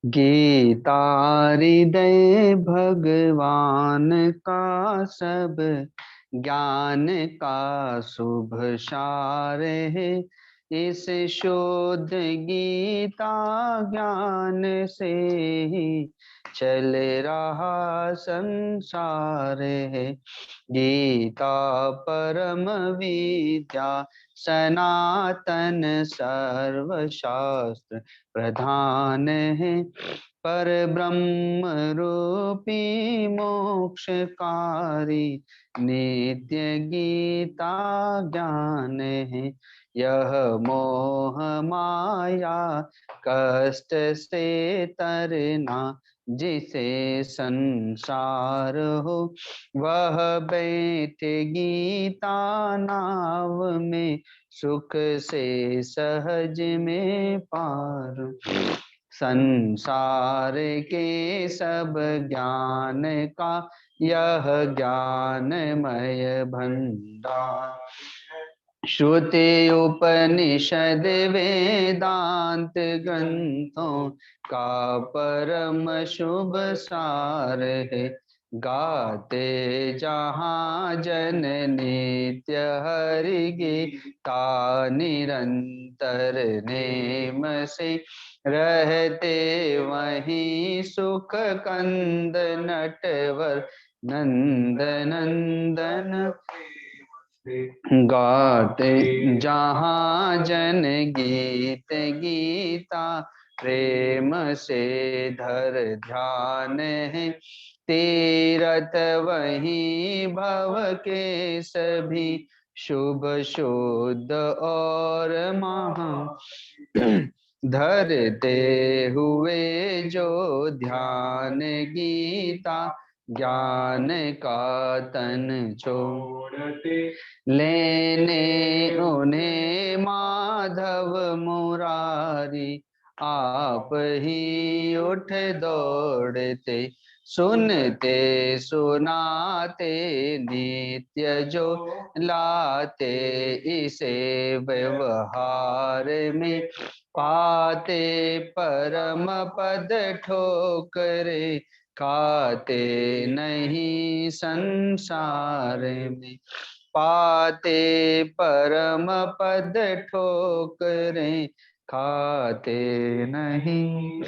गीता हृदय भगवान का सब ज्ञान का शुभ सार है। इस शुद्ध गीता ज्ञान से ही चल रहा संसार है। गीता परम विद्या सनातन सर्वशास्त्र प्रधान है। पर ब्रह्म रूपी मोक्षकारी नित्य गीता ज्ञान है। यह मोह माया कष्ट से तरना जिसे संसार हो, वह बैठे गीता नाव में सुख से सहज में पार। संसार के सब ज्ञान का यह ज्ञानमय भंडार। श्रुति उपनिषद वेदांत ग्रंथों का परम शुभ सार है। गाते जहाँ जन नित्य हरि गीता निरंतर नेम से, रहते वहीं सुख कंद नटवर नंद नंदन। गाते जहाँ जन गीत गीता प्रेम से धर ध्यान है। तीरथ वहीं भव के सभी शुभ शुद्ध और महा धरते हुए जो ध्यान गीता ज्ञान का तन छोड़ते, लेने उन्हें माधव मुरारी आप ही उठ दौड़ते। सुनते सुनाते नित्य जो लाते, इसे व्यवहार में पाते परम पद ठोकरे खाते नहीं संसार में। पाते परम पद ठोकरे खाते नहीं।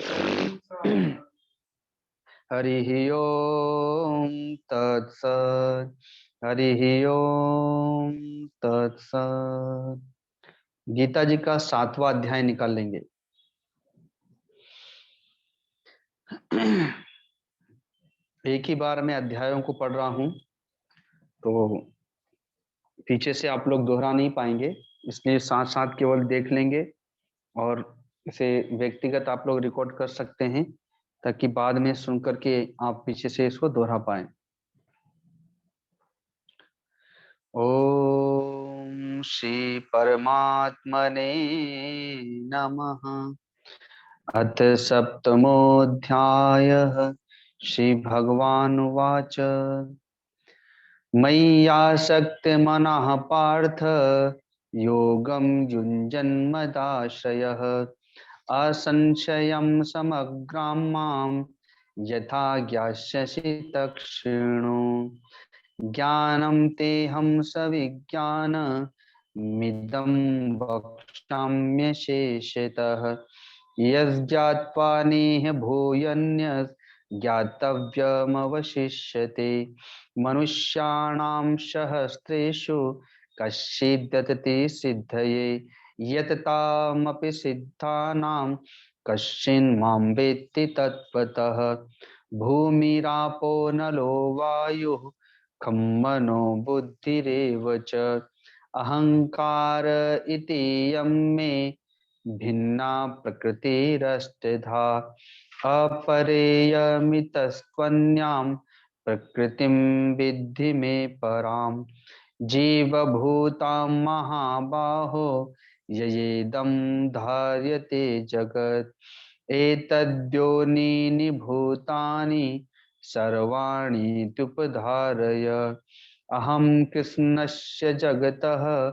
हरि ओम तत्सत। हरि ओम तत्सत। गीता जी का 7वां अध्याय निकाल लेंगे। एक ही बार मैं अध्यायों को पढ़ रहा हूं, तो पीछे से आप लोग दोहरा नहीं पाएंगे, इसलिए साथ साथ केवल देख लेंगे और इसे व्यक्तिगत आप लोग रिकॉर्ड कर सकते हैं, ताकि बाद में सुन करके आप पीछे से इसको दोहरा पाएं। ओम श्री परमात्मने नमः। अथ सप्तमोऽध्यायः। श्री भगवानुवाच। मय्यासक्तमनः पार्थ योगं युञ्जन्मदाश्रयः, असंशयं समग्रां मां यथा ज्ञास्यसि तच्छृणु। ज्ञानं तेऽहं सविज्ञानमिदं वक्ष्याम्यशेषतः। यज्ञात्वा नेह भूयन्यस् ज्ञातव्यमवशिष्यते। मनुष्याणां सहस्रेषु कश्चिद्यतते सिद्धये, यततामपि सिद्धानां कश्चिन्मां वेत्ति तत्त्वतः। भूमिरापो नलो वायुः खं मनो बुद्धिरेव च, अहंकार इति यं मे भिन्ना प्रकृतिरष्टधा। अपरेयमितस्त्वन्यां प्रकृतिं विद्धि मे पराम्। जीवभूतां महाबाहो ययेदं धार्यते जगत्। एतद्योनीनि भूतानि सर्वाणि त्युपधारय। अहं कृष्णस्य जगतः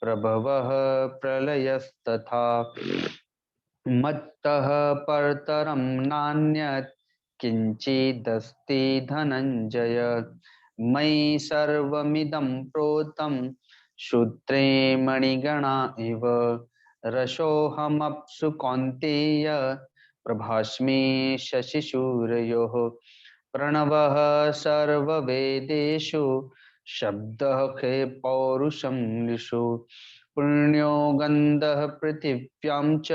प्रभवः प्रलयस्तथा मत्तः परतरं नान्यत् किञ्चिदस्ति धनञ्जय। मयि सर्वमिदं प्रोतं सूत्रे मणिगणा इव। रसोऽहमप्सु कौन्तेय प्रभास्मि शशिसूर्योः। प्रणवः सर्ववेदेषु शब्दः खे पौरुषं नृषु। पुण्यो गन्धः पृथिव्यां च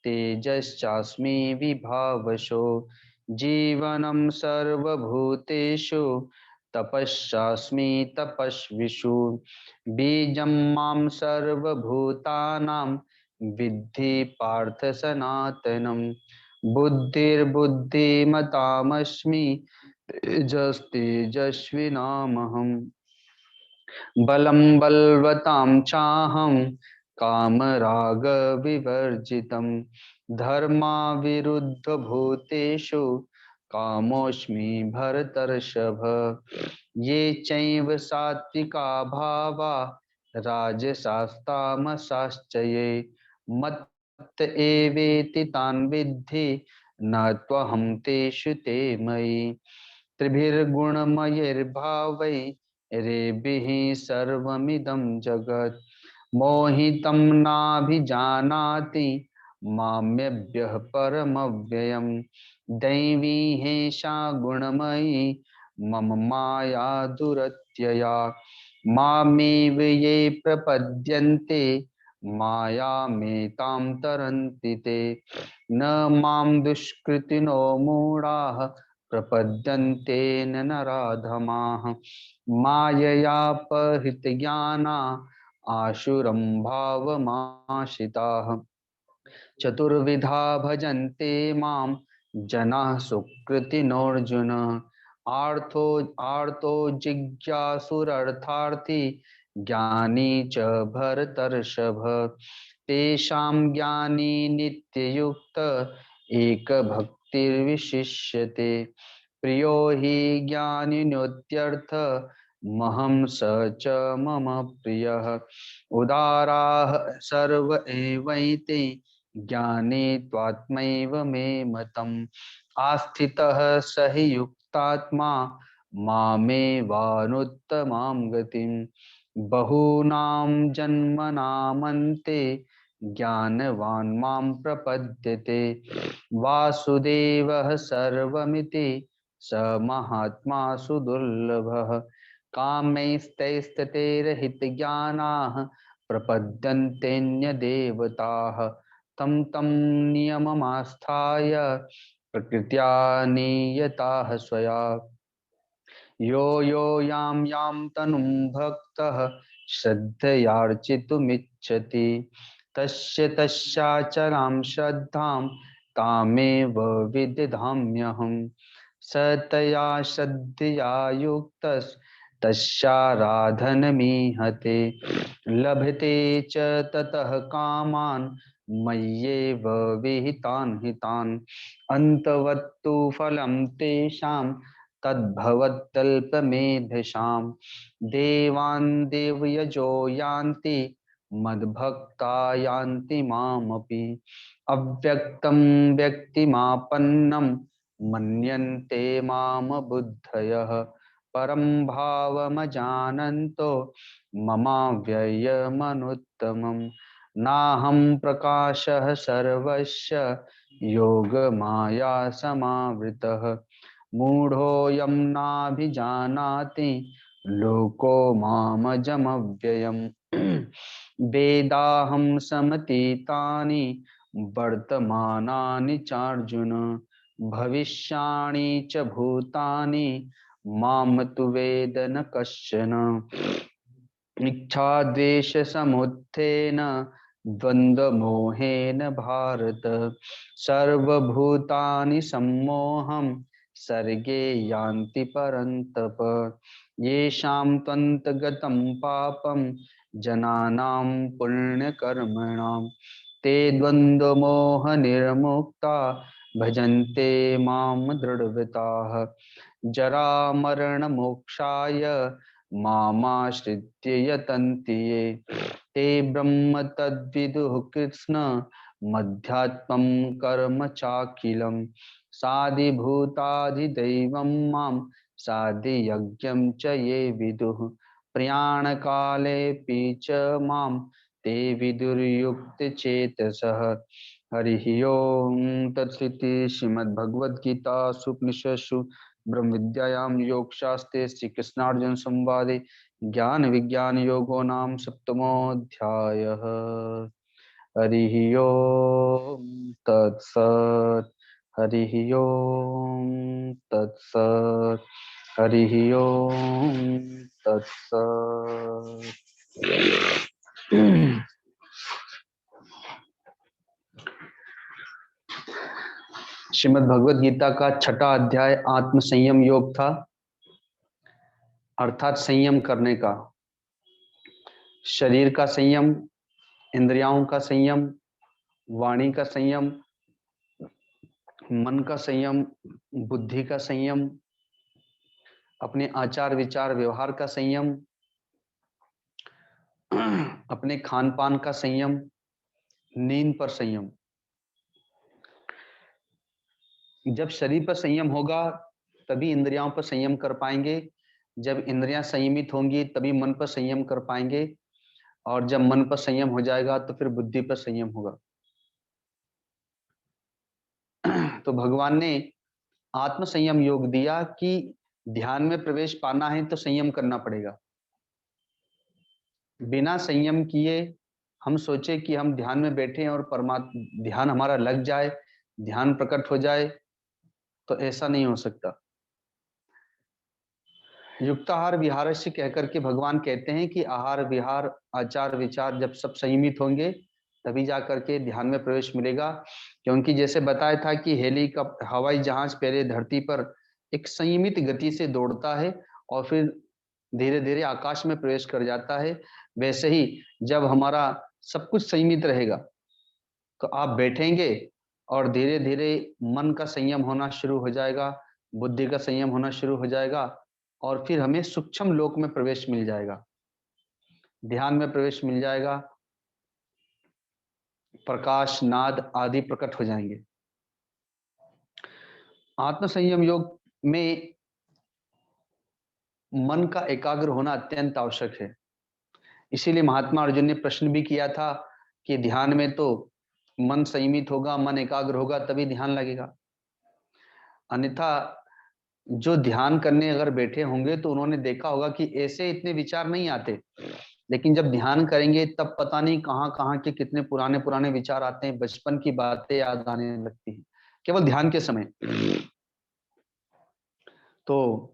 तेजश्चास्मि विभावशो। जीवनं सर्वभूतेषु तपश्चास्मि तपस्विषु। बीजं मां सर्वभूतानां विद्धि पार्थ सनातनं। बुद्धिर्बुद्धिमतामस्मि तेजस्तेजस्विनामहम्। बलं बलवतां चाहं कामरागविवर्जितं। धर्माविरुद्धभूतेषु कामोऽस्मि भरतर्षभ। ये चैव सात्विका भावा राजसास्तामसाश्च ये। मत्त एवेति तान् विद्धि न त्वहं तेषु ते मयि। त्रिभिर्गुणमयैर्भावै रेभिः सर्वमिदं जगत् मोहितं नाभिजानाति माम्यभ्यः परमव्ययम्। दैवी हेषा गुणमयी मम माया दुरत्यया। मामेव ये प्रपद्यन्ते मायामेतां तरन्ति ते। न मां दुष्कृतिनो मूढाः प्रपद्यन्ते नराधमाः। माययापहृतज्ञाना आशुरं भावमाश्रिताः। चतुर्विधा भजन्ते मां जनाः सुकृतिनोऽर्जुन। आर्तो जिज्ञासुरर्थार्थी ज्ञानी च भरतर्षभ। तेषां ज्ञानी नित्ययुक्त एकभक्तिर्विशिष्यते। प्रियो हि ज्ञानिनोत्यर्थ महं स च मम प्रियः। उदाराः सर्व एवैते ज्ञाने त्वात्मैव मे मतम्। आस्थितः स हि युक्तात्मा मामेवानुत्तमां गतिम्। बहूनां जन्मनामन्ते ज्ञानवान् मां प्रपद्यते। वासुदेवः सर्वमिति स महात्मा सुदुर्लभः। कामैस्तैस्तैरहितज्ञानाः प्रपद्यन्तेऽन्यदेवताः। तं तं नियममास्थाय प्रकृत्या नियताः स्वया। यो यो यां तनुं भक्तः श्रद्धयार्चितुमिच्छति तस्य तस्याचलां श्रद्धां तामेव विदधाम्यहम्। सतया श्रद्धया युक्तस्तस्याराधनमीहते। लभते च ततः कामान् मय्येव विहितान् हितान्। अन्तवत्तु फलं तेषां तद्भवत्यल्पमेधसां। देवान् देवयजो यान्ति मद्भक्ता यान्ति मामपि। अव्यक्तं व्यक्तिमापन्नं मन्यन्ते माम बुद्धयः। परं भावमजानन्तो ममाव्ययमनुत्तमम्। नाहं प्रकाशः सर्वस्य योगमाया समावृतः। मूढ़ोऽयं नाभिजानाति लोको मामजमव्ययम्। वेदाहं समतीतानि वर्तमानानि चार्जुन। भविष्याणि च भूतानि माम तु वेद न कश्चन। इच्छाद्वेषसमुत्थेन द्वन्द्वमोहेन भारत। सर्वभूतानि सम्मोहं सर्गे यान्ति परन्तप। येषां त्वन्तगतं पापं जनानां पुण्यकर्मणां ते द्वन्द्वमोहनिर्मुक्ता भजन्ते मां दृढव्रताः। जरामरणमोक्षाय मामाश्रित्य यतन्ति ये ते ब्रह्म तद्विदुः कृत्स्न मध्यात्मं कर्म चाखिलं साधिभूताधिदैवं मां साधियज्ञं च ये विदुः प्रयाणकालेऽपि च मां ते विदुर्युक्तचेतसः। हरिः ओम तत्सृति श्रीमद्भगवद्गीतासु उपनिषत्सु ब्रह्म विद्यायां योगशास्त्रे श्री कृष्णार्जुन संवादे ज्ञान विज्ञान योगो नाम सप्तमोऽध्यायः। हरिः ओम तत्सत्। हरिः ओम तत्सत्। हरिः ओम तत्सत्। श्रीमद् भगवद गीता का छठा अध्याय आत्म संयम योग था, अर्थात संयम करने का। शरीर का संयम, इंद्रियों का संयम, वाणी का संयम, मन का संयम, बुद्धि का संयम, अपने आचार विचार व्यवहार का संयम, अपने खान पान का संयम, नींद पर संयम। जब शरीर पर संयम होगा तभी इंद्रियों पर संयम कर पाएंगे, जब इंद्रियां संयमित होंगी तभी मन पर संयम कर पाएंगे, और जब मन पर संयम हो जाएगा तो फिर बुद्धि पर संयम होगा। तो भगवान ने आत्म संयम योग दिया कि ध्यान में प्रवेश पाना है तो संयम करना पड़ेगा। बिना संयम किए हम सोचे कि हम ध्यान में बैठे और परमात्मा ध्यान हमारा लग जाए, ध्यान प्रकट हो जाए, तो ऐसा नहीं हो सकता। युक्ताहार विहारस्य कहकर के भगवान कहते हैं कि आहार विहार आचार विचार जब सब संयमित होंगे तभी जा करके ध्यान में प्रवेश मिलेगा। क्योंकि जैसे बताया था कि हेलीकॉप्टर हवाई जहाज पहले धरती पर एक संयमित गति से दौड़ता है और फिर धीरे धीरे आकाश में प्रवेश कर जाता है, वैसे ही जब हमारा सब कुछ संयमित रहेगा तो आप बैठेंगे और धीरे धीरे मन का संयम होना शुरू हो जाएगा, बुद्धि का संयम होना शुरू हो जाएगा, और फिर हमें सूक्ष्म लोक में प्रवेश मिल जाएगा, ध्यान में प्रवेश मिल जाएगा, प्रकाश नाद आदि प्रकट हो जाएंगे। आत्म संयम योग में मन का एकाग्र होना अत्यंत आवश्यक है। इसीलिए महात्मा अर्जुन ने प्रश्न भी किया था कि ध्यान में तो मन संयमित होगा, मन एकाग्र होगा तभी ध्यान लगेगा, अन्यथा जो ध्यान करने अगर बैठे होंगे तो उन्होंने देखा होगा कि ऐसे इतने विचार नहीं आते, लेकिन जब ध्यान करेंगे तब पता नहीं कहाँ कहाँ के कितने पुराने पुराने विचार आते हैं, बचपन की बातें याद आने लगती हैं केवल ध्यान के समय। तो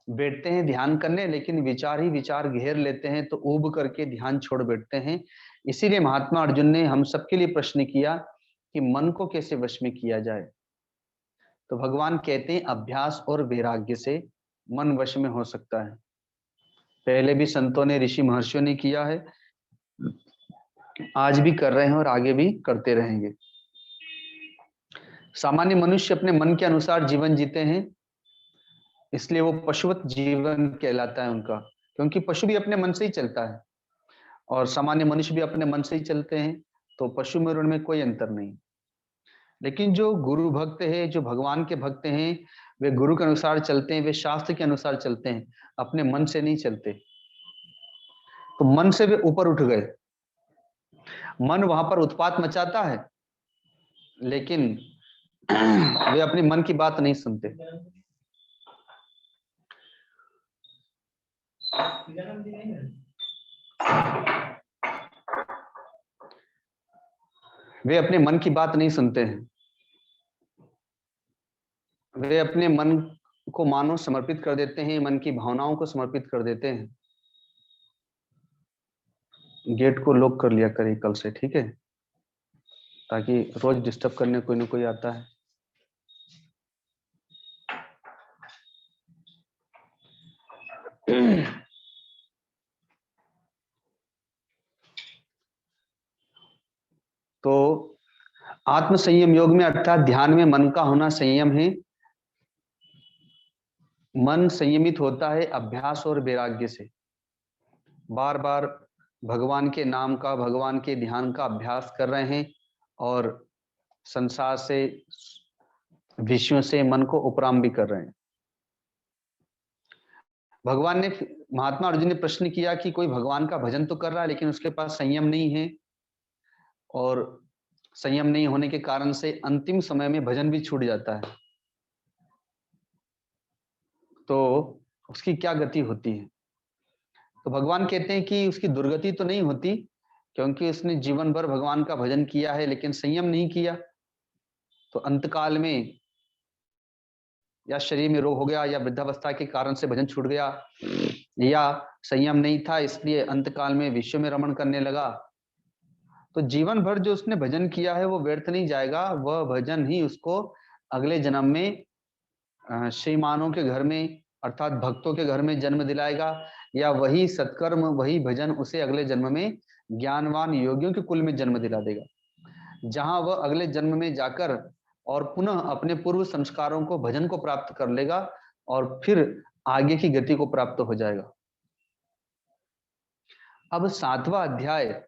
बैठते हैं ध्यान करने लेकिन विचार ही विचार घेर लेते हैं तो ऊब करके ध्यान छोड़ बैठते हैं। इसीलिए महात्मा अर्जुन ने हम सबके लिए प्रश्न किया कि मन को कैसे वश में किया जाए। तो भगवान कहते हैं अभ्यास और वैराग्य से मन वश में हो सकता है। पहले भी संतों ने, ऋषि महर्षियों ने किया है, आज भी कर रहे हैं और आगे भी करते रहेंगे। सामान्य मनुष्य अपने मन के अनुसार जीवन जीते हैं, इसलिए वो पशुवत जीवन कहलाता है उनका, क्योंकि पशु भी अपने मन से ही चलता है और सामान्य मनुष्य भी अपने मन से ही चलते हैं, तो पशु में और उनमें कोई अंतर नहीं। लेकिन जो गुरु भक्त है, जो भगवान के भक्त हैं, वे गुरु के अनुसार चलते हैं, वे शास्त्र के अनुसार चलते हैं, अपने मन से नहीं चलते। तो मन से वे ऊपर उठ गए। मन वहां पर उत्पात मचाता है लेकिन वे अपने मन की बात नहीं सुनते। वे अपने मन की बात नहीं सुनते हैं, वे अपने मन को मानो समर्पित कर देते हैं, मन की भावनाओं को समर्पित कर देते हैं। गेट को लॉक कर लिया करें कल से, ठीक है, ताकि रोज डिस्टर्ब करने कोई ना कोई आता है। तो आत्म संयम योग में अर्थात ध्यान में मन का होना संयम है। मन संयमित होता है अभ्यास और वैराग्य से। बार बार भगवान के नाम का, भगवान के ध्यान का अभ्यास कर रहे हैं और संसार से, विषयों से मन को उपराम भी कर रहे हैं। भगवान ने, महात्मा अर्जुन ने प्रश्न किया कि कोई भगवान का भजन तो कर रहा है लेकिन उसके पास संयम नहीं है, और संयम नहीं होने के कारण से अंतिम समय में भजन भी छूट जाता है, तो उसकी क्या गति होती है? तो भगवान कहते हैं कि उसकी दुर्गति तो नहीं होती, क्योंकि उसने जीवन भर भगवान का भजन किया है लेकिन संयम नहीं किया, तो अंतकाल में या शरीर में रोग हो गया, या वृद्धावस्था के कारण से भजन छूट गया, या संयम नहीं था इसलिए अंतकाल में विश्व में रमण करने लगा, तो जीवन भर जो उसने भजन किया है वो व्यर्थ नहीं जाएगा। वह भजन ही उसको अगले जन्म में श्रीमानों के घर में, अर्थात भक्तों के घर में जन्म दिलाएगा, या वही सत्कर्म, वही भजन उसे अगले जन्म में ज्ञानवान योगियों के कुल में जन्म दिला देगा, जहां वह अगले जन्म में जाकर और पुनः अपने पूर्व संस्कारों को, भजन को प्राप्त कर लेगा और फिर आगे की गति को प्राप्त हो जाएगा। अब 7वां अध्याय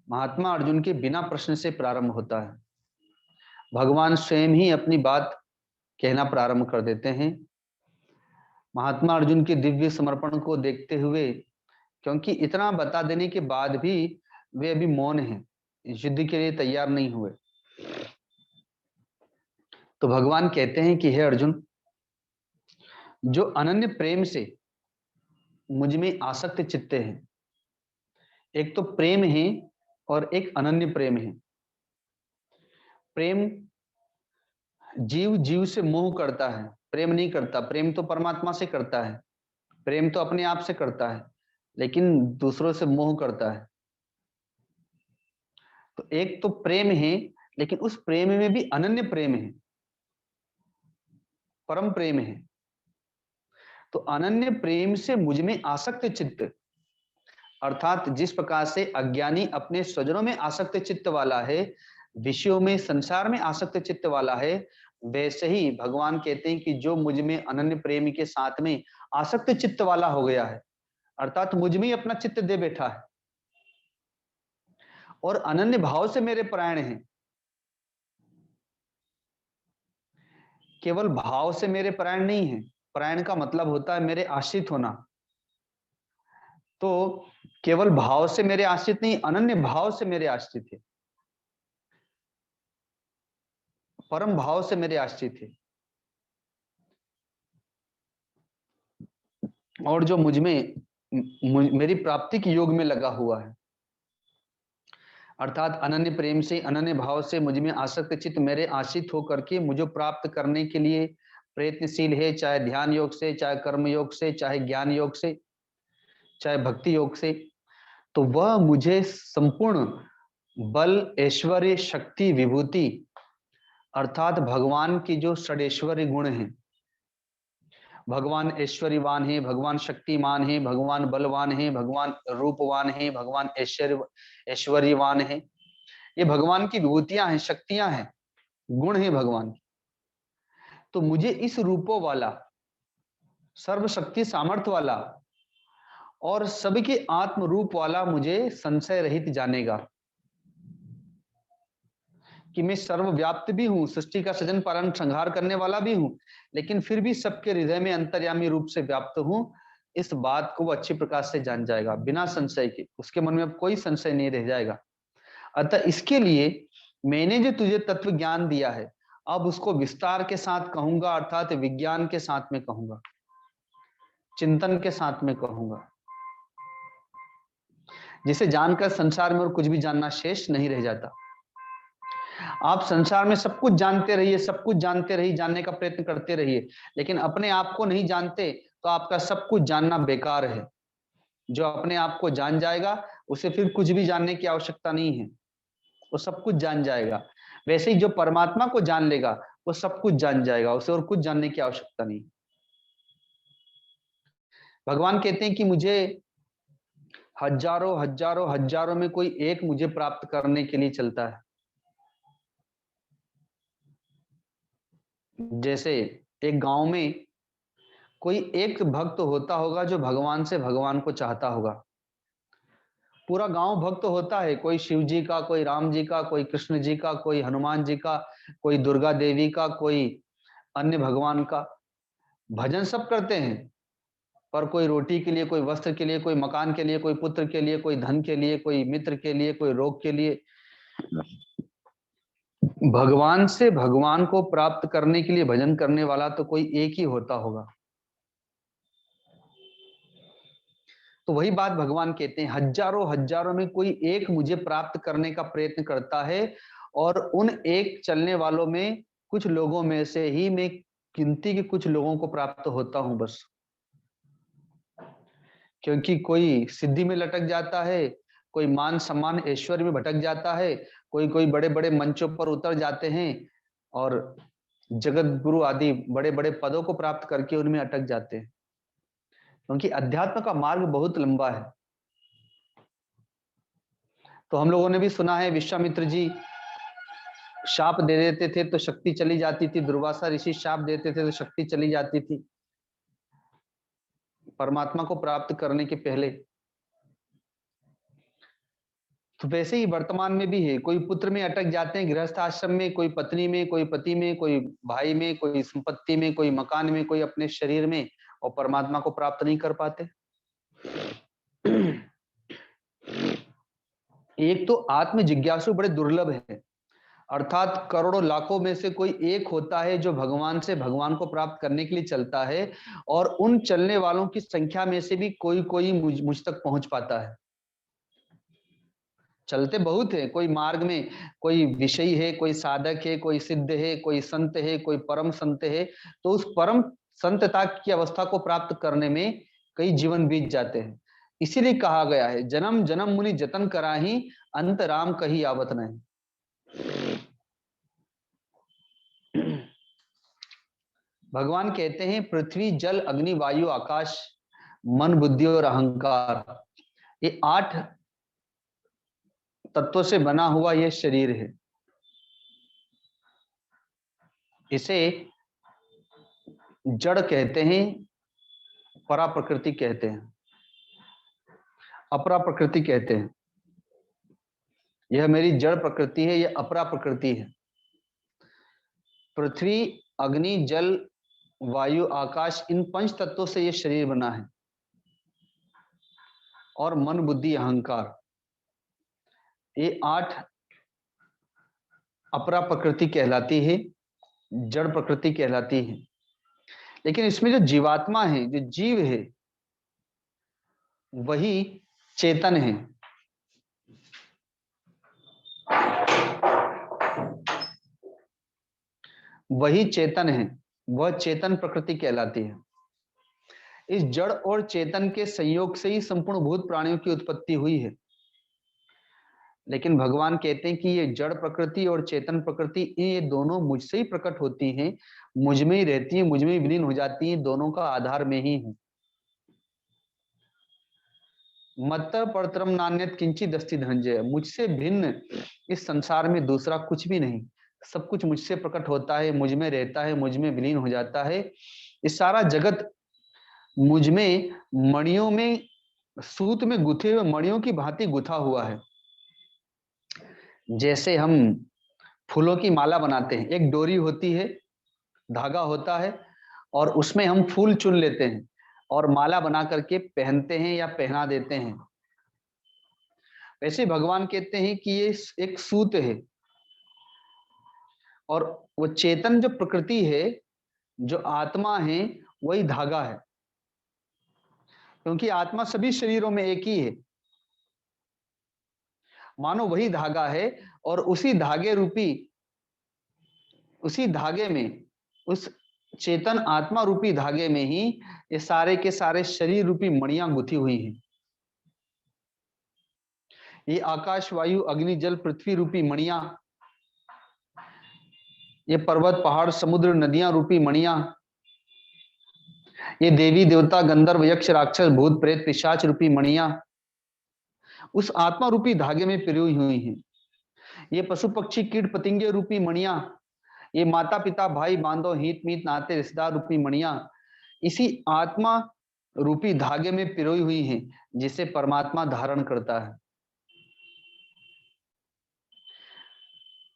महात्मा अर्जुन के बिना प्रश्न से प्रारंभ होता है। भगवान स्वयं ही अपनी बात कहना प्रारंभ कर देते हैं। महात्मा अर्जुन के दिव्य समर्पण को देखते हुए, क्योंकि इतना बता देने के बाद भी वे अभी मौन हैं, युद्ध के लिए तैयार नहीं हुए, तो भगवान कहते हैं कि हे अर्जुन, जो अनन्य प्रेम से मुझ में आसक्त चित्ते हैं, एक तो प्रेम है और एक अनन्य प्रेम है। प्रेम जीव जीव से मोह करता है, प्रेम नहीं करता। प्रेम तो परमात्मा से करता है, प्रेम तो अपने आप से करता है, लेकिन दूसरों से मोह करता है। तो एक तो प्रेम है, लेकिन उस प्रेम में भी अनन्य प्रेम है, परम प्रेम है। तो अनन्य प्रेम से मुझ में आसक्त चित्त, अर्थात जिस प्रकार से अज्ञानी अपने स्वजनों में आसक्त चित्त वाला है, विषयों में, संसार में आसक्त चित्त वाला है, वैसे ही भगवान कहते हैं कि जो मुझ में अनन्य प्रेम के साथ में आसक्त चित्त वाला हो गया है, अर्थात मुझ में ही अपना चित्त दे बैठा है और अनन्य भाव से मेरे परायण हैं। केवल भाव से मेरे परायण नहीं है, परायण का मतलब होता है मेरे आश्रित होना। तो केवल भाव से मेरे आश्रित नहीं, अनन्य भाव से मेरे आश्रित है, परम भाव से मेरे आश्रित है। और जो मुझ में मेरी प्राप्ति के योग में लगा हुआ है, अर्थात अनन्य प्रेम से, अनन्य भाव से मुझ में आसक्त चित्त मेरे आश्रित होकर के मुझे प्राप्त करने के लिए प्रयत्नशील है, चाहे ध्यान योग से, चाहे कर्म योग से, चाहे ज्ञान योग से, चाहे भक्ति योग से, तो वह मुझे संपूर्ण बल, ऐश्वर्य, शक्ति, विभूति, अर्थात भगवान की जो षडेश्वरी गुण हैं, भगवान ऐश्वर्यवान है, भगवान शक्तिमान है, भगवान बलवान है, भगवान रूपवान है, भगवान ऐश्वर्यवान है, ये भगवान की विभूतियां हैं, शक्तियां हैं, गुण है भगवान की। तो मुझे इस रूपों वाला, सर्वशक्ति सामर्थ्य वाला और सबके आत्म रूप वाला मुझे संशय रहित जानेगा कि मैं सर्वव्याप्त भी हूं, सृष्टि का सृजन पालन संहार करने वाला भी हूं, लेकिन फिर भी सबके हृदय में अंतर्यामी रूप से व्याप्त हूं। इस बात को वो अच्छी प्रकार से जान जाएगा बिना संशय के, उसके मन में अब कोई संशय नहीं रह जाएगा। अतः इसके लिए मैंने जो तुझे तत्व ज्ञान दिया है, अब उसको विस्तार के साथ कहूंगा, अर्थात विज्ञान के साथ में कहूंगा, चिंतन के साथ में कहूंगा, जिसे जानकर संसार में और कुछ भी जानना शेष नहीं रह जाता। आप संसार में सब कुछ जानते रहिए, सब कुछ जानते रहिए, जानने का प्रयत्न करते रहिए, लेकिन अपने आप को नहीं जानते तो आपका सब कुछ जानना बेकार है। जो अपने आप को जान जाएगा उसे फिर कुछ भी जानने की आवश्यकता नहीं है, वो सब कुछ जान जाएगा। वैसे ही जो परमात्मा को जान लेगा वो सब कुछ जान जाएगा, उसे और कुछ जानने की आवश्यकता नहीं। भगवान कहते हैं कि मुझे हजारों हजारों हजारों में कोई एक मुझे प्राप्त करने के लिए चलता है। जैसे एक गांव में कोई एक भक्त होता होगा जो भगवान से भगवान को चाहता होगा। पूरा गांव भक्त होता है, कोई शिव जी का, कोई राम जी का, कोई कृष्ण जी का, कोई हनुमान जी का, कोई दुर्गा देवी का, कोई अन्य भगवान का। भजन सब करते हैं, पर कोई रोटी के लिए, कोई वस्त्र के लिए, कोई मकान के लिए, कोई पुत्र के लिए, कोई धन के लिए, कोई मित्र के लिए, कोई रोग के लिए। भगवान से भगवान को प्राप्त करने के लिए भजन करने वाला तो कोई एक ही होता होगा। तो वही बात भगवान कहते हैं, हजारों हजारों में कोई एक मुझे प्राप्त करने का प्रयत्न करता है, और उन एक चलने वालों में कुछ लोगों में से ही मैं गिनती के कुछ लोगों को प्राप्त होता हूं बस। क्योंकि कोई सिद्धि में लटक जाता है, कोई मान सम्मान ऐश्वर्य में भटक जाता है, कोई कोई बड़े बड़े मंचों पर उतर जाते हैं और जगत गुरु आदि बड़े बड़े पदों को प्राप्त करके उनमें अटक जाते हैं। क्योंकि अध्यात्म का मार्ग बहुत लंबा है। तो हम लोगों ने भी सुना है, विश्वामित्र जी शाप दे देते थे तो शक्ति चली जाती थी, दुर्वासा ऋषि शाप देते थे तो शक्ति चली जाती थी परमात्मा को प्राप्त करने के पहले। तो वैसे ही वर्तमान में भी है, कोई पुत्र में अटक जाते हैं, गृहस्थ आश्रम में, कोई पत्नी में, कोई पति में, कोई भाई में, कोई संपत्ति में, कोई मकान में, कोई अपने शरीर में, और परमात्मा को प्राप्त नहीं कर पाते। एक तो आत्म जिज्ञासु बड़े दुर्लभ है, अर्थात करोड़ों लाखों में से कोई एक होता है जो भगवान से भगवान को प्राप्त करने के लिए चलता है, और उन चलने वालों की संख्या में से भी कोई कोई मुझ तक पहुंच पाता है। चलते बहुत है, कोई मार्ग में कोई विषयी है, कोई साधक है, कोई सिद्ध है, कोई संत है, कोई परम संत है। तो उस परम संतता की अवस्था को प्राप्त करने में कई जीवन बीत जाते हैं। इसीलिए कहा गया है, जन्म जन्म मुनि जतन कराही, अंत राम कही आवत नहीं। भगवान कहते हैं, पृथ्वी जल अग्नि वायु आकाश मन बुद्धि और अहंकार, ये 8 तत्वों से बना हुआ यह शरीर है। इसे जड़ कहते हैं, परा प्रकृति कहते हैं, अपरा प्रकृति कहते हैं। यह मेरी जड़ प्रकृति है, यह अपरा प्रकृति है। पृथ्वी अग्नि जल वायु आकाश, इन 5 तत्वों से यह शरीर बना है। और मन बुद्धि अहंकार, ये 8 अपरा प्रकृति कहलाती है, जड़ प्रकृति कहलाती है। लेकिन इसमें जो जीवात्मा है, जो जीव है, वही चेतन है। वही चेतन है, वह चेतन प्रकृति कहलाती है। इस जड़ और चेतन के संयोग से ही संपूर्ण भूत प्राणियों की उत्पत्ति हुई है। लेकिन भगवान कहते हैं कि ये जड़ प्रकृति और चेतन प्रकृति, ये दोनों मुझसे ही प्रकट होती हैं, मुझ में ही रहती हैं, मुझ में ही विलीन हो जाती हैं, दोनों का आधार में ही हूं। मत परतरम नान्यत किंचित अस्ति धनंजय, मुझसे भिन्न इस संसार में दूसरा कुछ भी नहीं। सब कुछ मुझसे प्रकट होता है, मुझ में रहता है, मुझ में विलीन हो जाता है। इस सारा जगत मुझ में मणियों में, सूत में गुथे हुए मणियों की भांति गुथा हुआ है। जैसे हम फूलों की माला बनाते हैं, एक डोरी होती है, धागा होता है, और उसमें हम फूल चुन लेते हैं और माला बना करके पहनते हैं या पहना देते हैं। वैसे भगवान कहते हैं कि ये एक सूत है, और वो चेतन जो प्रकृति है, जो आत्मा है, वही धागा है। क्योंकि आत्मा सभी शरीरों में एक ही है, मानो वही धागा है, और उसी धागे रूपी, उसी धागे में, उस चेतन आत्मा रूपी धागे में ही ये सारे के सारे शरीर रूपी मणियां गुथी हुई हैं। ये आकाश वायु अग्नि जल पृथ्वी रूपी मणियां, ये पर्वत पहाड़ समुद्र नदियां रूपी मणियां, ये देवी देवता गंधर्व यक्ष राक्षस भूत प्रेत पिशाच रूपी मणियां उस आत्मा रूपी धागे में पिरोई हुई हैं। ये पशु पक्षी कीट पतंगे रूपी मणियां, ये माता पिता भाई बांधो हित मीत नाते रिश्तेदार रूपी मणियां, इसी आत्मा रूपी धागे में पिरोई हुई हैं, जिसे परमात्मा धारण करता है।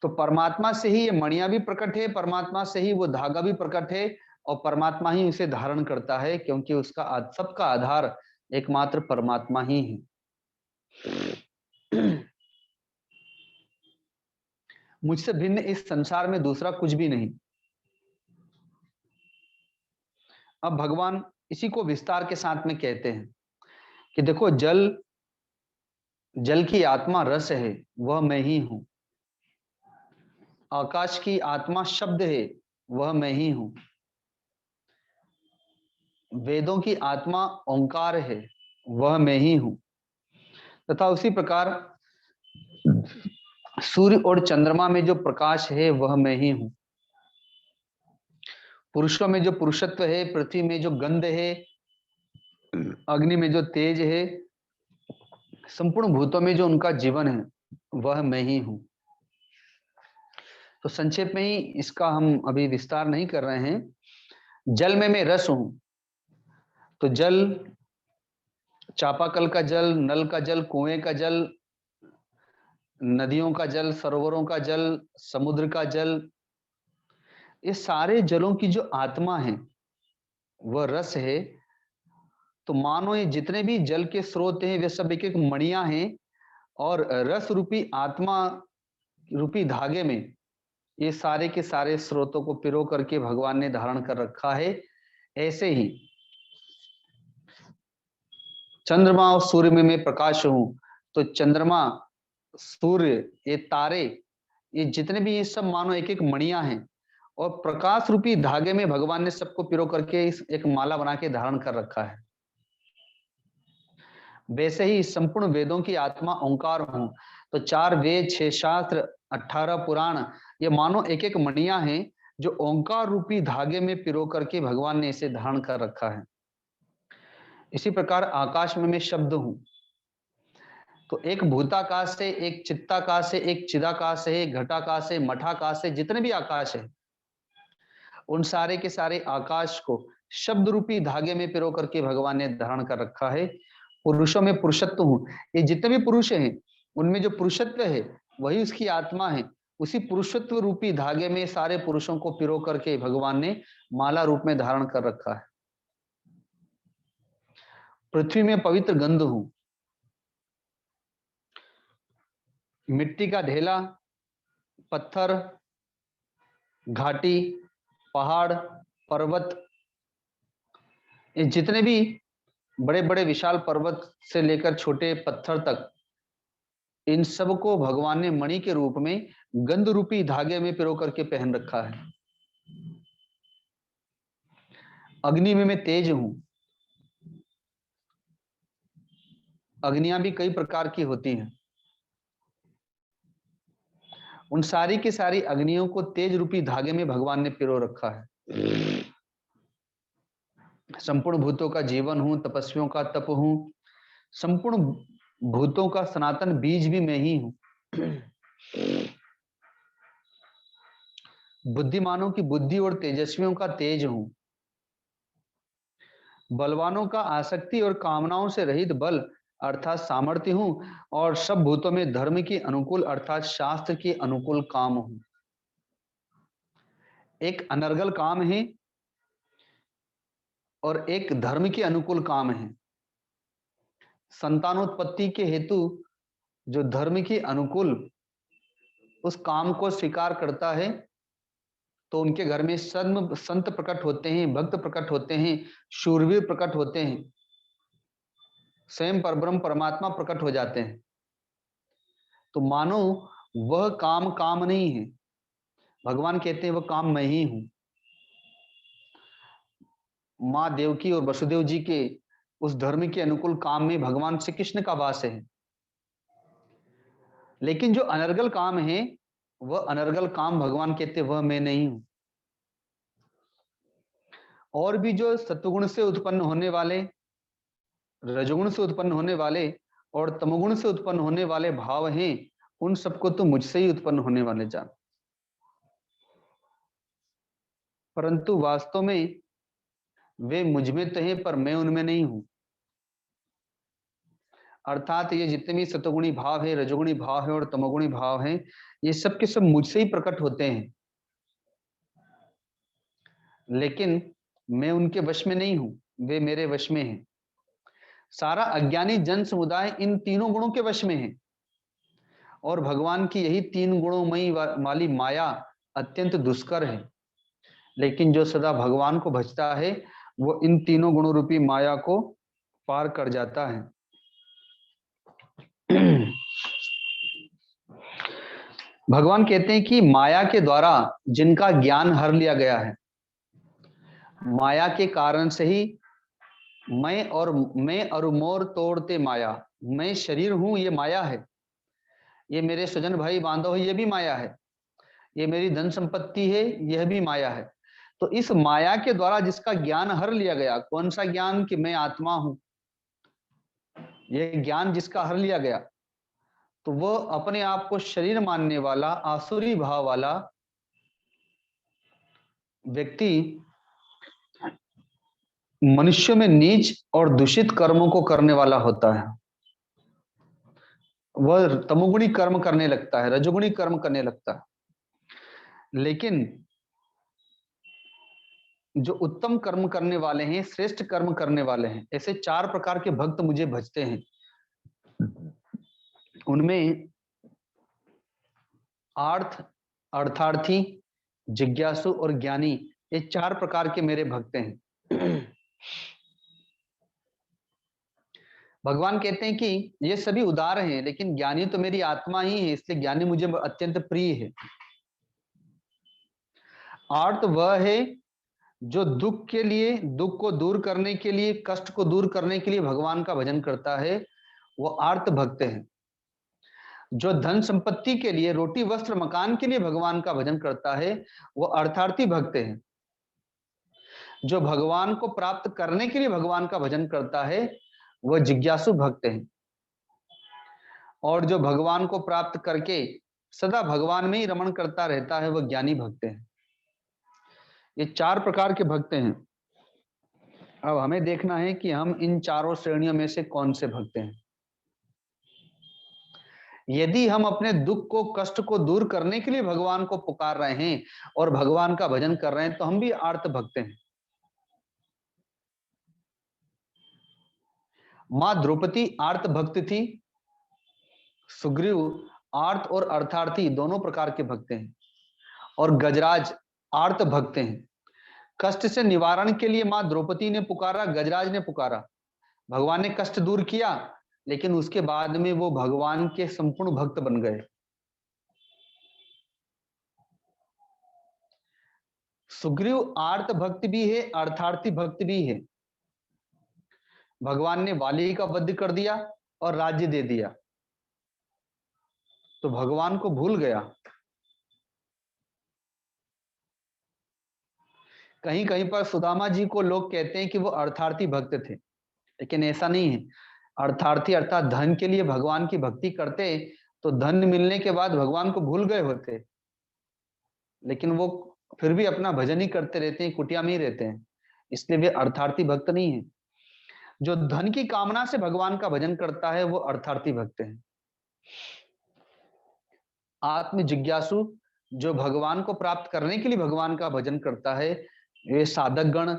तो परमात्मा से ही ये मणियां भी प्रकट है, परमात्मा से ही वो धागा भी प्रकट है, और परमात्मा ही उसे धारण करता है, क्योंकि उसका सबका आधार एकमात्र परमात्मा ही है। मुझसे भिन्न इस संसार में दूसरा कुछ भी नहीं। अब भगवान इसी को विस्तार के साथ में कहते हैं कि देखो, जल की आत्मा रस है, वह मैं ही हूं। आकाश की आत्मा शब्द है, वह मैं ही हूं। वेदों की आत्मा ओंकार है, वह मैं ही हूं। तथा उसी प्रकार सूर्य और चंद्रमा में जो प्रकाश है, वह मैं ही हूं। पुरुषों में जो पुरुषत्व है, पृथ्वी में जो गंध है, अग्नि में जो तेज है, संपूर्ण भूतों में जो उनका जीवन है, वह मैं ही हूं। तो संक्षेप में ही इसका हम अभी विस्तार नहीं कर रहे हैं। जल में मैं रस हूं। तो जल, चापाकल का जल, नल का जल, कुएं का जल, नदियों का जल, सरोवरों का जल, समुद्र का जल, ये सारे जलों की जो आत्मा है, वह रस है। तो मानो ये जितने भी जल के स्रोत हैं, वे सब एक एक मणियां हैं, और रस रूपी आत्मा रूपी धागे में ये सारे के सारे स्रोतों को पिरो करके भगवान ने धारण कर रखा है। ऐसे ही चंद्रमा और सूर्य में मैं प्रकाश हूं। तो चंद्रमा, सूर्य, ये तारे, ये जितने भी, ये सब मानो एक एक मणियां हैं, और प्रकाश रूपी धागे में भगवान ने सबको पिरो करके इस एक माला बना के धारण कर रखा है। वैसे ही संपूर्ण वेदों की आत्मा ओंकार हूं। तो 4 वेद, 6 शास्त्र, 18 पुराण, ये मानो एक एक मणियां हैं, जो ओंकार रूपी धागे में पिरो करके भगवान ने इसे धारण कर रखा है। इसी प्रकार आकाश में मैं शब्द हूं। तो एक भूताकाश है, एक चित्ताकाश है, एक चिदाकाश है, एक घटाकाश है, मठाकाश है, जितने भी आकाश है, उन सारे के सारे आकाश को शब्द रूपी धागे में पिरो करके भगवान ने धारण कर रखा है। पुरुषों में पुरुषत्व हूं। ये जितने भी पुरुष हैं, उनमें जो पुरुषत्व है, वही उसकी आत्मा है। उसी पुरुषत्व रूपी धागे में सारे पुरुषों को पिरो करके भगवान ने माला रूप में धारण कर रखा है। पृथ्वी में पवित्र गंध हूं। मिट्टी का ढेला, पत्थर, घाटी, पहाड़, पर्वत, ये जितने भी बड़े बड़े विशाल पर्वत से लेकर छोटे पत्थर तक, इन सब को भगवान ने मणि के रूप में गंध रूपी धागे में पिरो करके पहन रखा है। अग्नि में मैं तेज हूं। अग्नियां भी कई प्रकार की होती हैं। उन सारी की सारी अग्नियों को तेज रूपी धागे में भगवान ने पिरो रखा है। संपूर्ण भूतों का जीवन हूं, तपस्वियों का तप हूं, संपूर्ण भूतों का सनातन बीज भी मैं ही हूं। बुद्धिमानों की बुद्धि और तेजस्वियों का तेज हूं। बलवानों का आसक्ति और कामनाओं से रहित बल अर्थात सामर्थ्य हूं, और सब भूतों में धर्म के अनुकूल अर्थात शास्त्र के अनुकूल काम हूं। एक अनर्गल काम है और एक धर्म के अनुकूल काम है। संतानोत्पत्ति के हेतु जो धर्म के अनुकूल उस काम को स्वीकार करता है, तो उनके घर में संत प्रकट होते हैं, भक्त प्रकट होते हैं, शूरवीर प्रकट होते हैं, स्वयं परब्रह्म परमात्मा प्रकट हो जाते हैं। तो मानो वह काम काम नहीं है। भगवान कहते हैं वह काम मैं ही हूं। माँ देवकी और वसुदेव जी के उस धर्म के अनुकूल काम में भगवान श्री कृष्ण का वास है। लेकिन जो अनर्गल काम है, वह अनर्गल काम भगवान कहते वह मैं नहीं हूं। और भी जो सत्वगुण से उत्पन्न होने वाले, रजोगुण से उत्पन्न होने वाले और तमोगुण से उत्पन्न होने वाले भाव हैं, उन सबको तो मुझसे ही उत्पन्न होने वाले जान। परंतु वास्तव में वे मुझ में तो हैं पर मैं उनमें नहीं हूं। अर्थात ये जितने भी सतोगुणी भाव है, रजोगुणी भाव है और तमोगुणी भाव है, ये सब के सब मुझसे ही प्रकट होते हैं, लेकिन मैं उनके वश में नहीं हूं, वे मेरे वश में हैं। सारा अज्ञानी जन समुदाय इन तीनों गुणों के वश में है, और भगवान की यही तीन गुणोमयी वाली माया अत्यंत दुष्कर है। लेकिन जो सदा भगवान को भजता है वो इन तीनों गुणों रूपी माया को पार कर जाता है। भगवान कहते हैं कि माया के द्वारा जिनका ज्ञान हर लिया गया है, माया के कारण से ही मैं और मोर तोड़ते माया, मैं शरीर हूं ये माया है, ये मेरे स्वजन भाई बांधव है ये भी माया है, ये मेरी धन संपत्ति है यह भी माया है। तो इस माया के द्वारा जिसका ज्ञान हर लिया गया, कौन सा ज्ञान कि मैं आत्मा हूं, यह ज्ञान जिसका हर लिया गया, तो वह अपने आप को शरीर मानने वाला आसुरी भाव वाला व्यक्ति मनुष्यों में नीच और दूषित कर्मों को करने वाला होता है। वह तमोगुणी कर्म करने लगता है, रजोगुणी कर्म करने लगता है। लेकिन जो उत्तम कर्म करने वाले हैं, श्रेष्ठ कर्म करने वाले हैं, ऐसे चार प्रकार के भक्त मुझे भजते हैं। उनमें आर्थ, अर्थार्थी, जिज्ञासु और ज्ञानी, ये चार प्रकार के मेरे भक्त हैं। भगवान कहते हैं कि ये सभी उदार हैं, लेकिन ज्ञानी तो मेरी आत्मा ही है, इसलिए ज्ञानी मुझे अत्यंत प्रिय है। आर्थ वह है जो दुख के लिए, दुख को दूर करने के लिए, कष्ट को दूर करने के लिए भगवान का भजन करता है, वो आर्त भक्त है। जो धन संपत्ति के लिए, रोटी वस्त्र मकान के लिए भगवान का भजन करता है, वो अर्थार्थी भक्त है। जो भगवान को प्राप्त करने के लिए भगवान का भजन करता है, वह जिज्ञासु भक्त है। और जो भगवान को प्राप्त करके सदा भगवान में ही रमण करता रहता है, वह ज्ञानी भक्त है। ये चार प्रकार के भक्त हैं। अब हमें देखना है कि हम इन चारों श्रेणियों में से कौन से भक्त हैं। यदि हम अपने दुख को, कष्ट को दूर करने के लिए भगवान को पुकार रहे हैं और भगवान का भजन कर रहे हैं, तो हम भी आर्त भक्त हैं। मां द्रौपदी आर्त भक्त थी, सुग्रीव आर्त और अर्थार्थी दोनों प्रकार के भक्त हैं, और गजराज आर्त भक्त हैं। कष्ट से निवारण के लिए मां द्रौपदी ने पुकारा, गजराज ने पुकारा, भगवान ने कष्ट दूर किया, लेकिन उसके बाद में वो भगवान के संपूर्ण भक्त बन गए। सुग्रीव आर्त भक्त भी है, अर्थार्थी भक्त भी है। भगवान ने वाली का वध कर दिया और राज्य दे दिया, तो भगवान को भूल गया। कहीं कहीं पर सुदामा जी को लोग कहते हैं कि वो अर्थार्थी भक्त थे, लेकिन ऐसा नहीं है। अर्थार्थी अर्थात धन के लिए भगवान की भक्ति करते, तो धन मिलने के बाद भगवान को भूल गए होते, लेकिन वो फिर भी अपना भजन ही करते रहते हैं, कुटिया में ही रहते हैं, इसलिए वे अर्थार्थी भक्त नहीं है। जो धन की कामना से भगवान का भजन करता है, वो अर्थार्थी भक्त है। आत्म जिज्ञासु, जो भगवान को प्राप्त करने के लिए भगवान का भजन करता है, ये साधक गण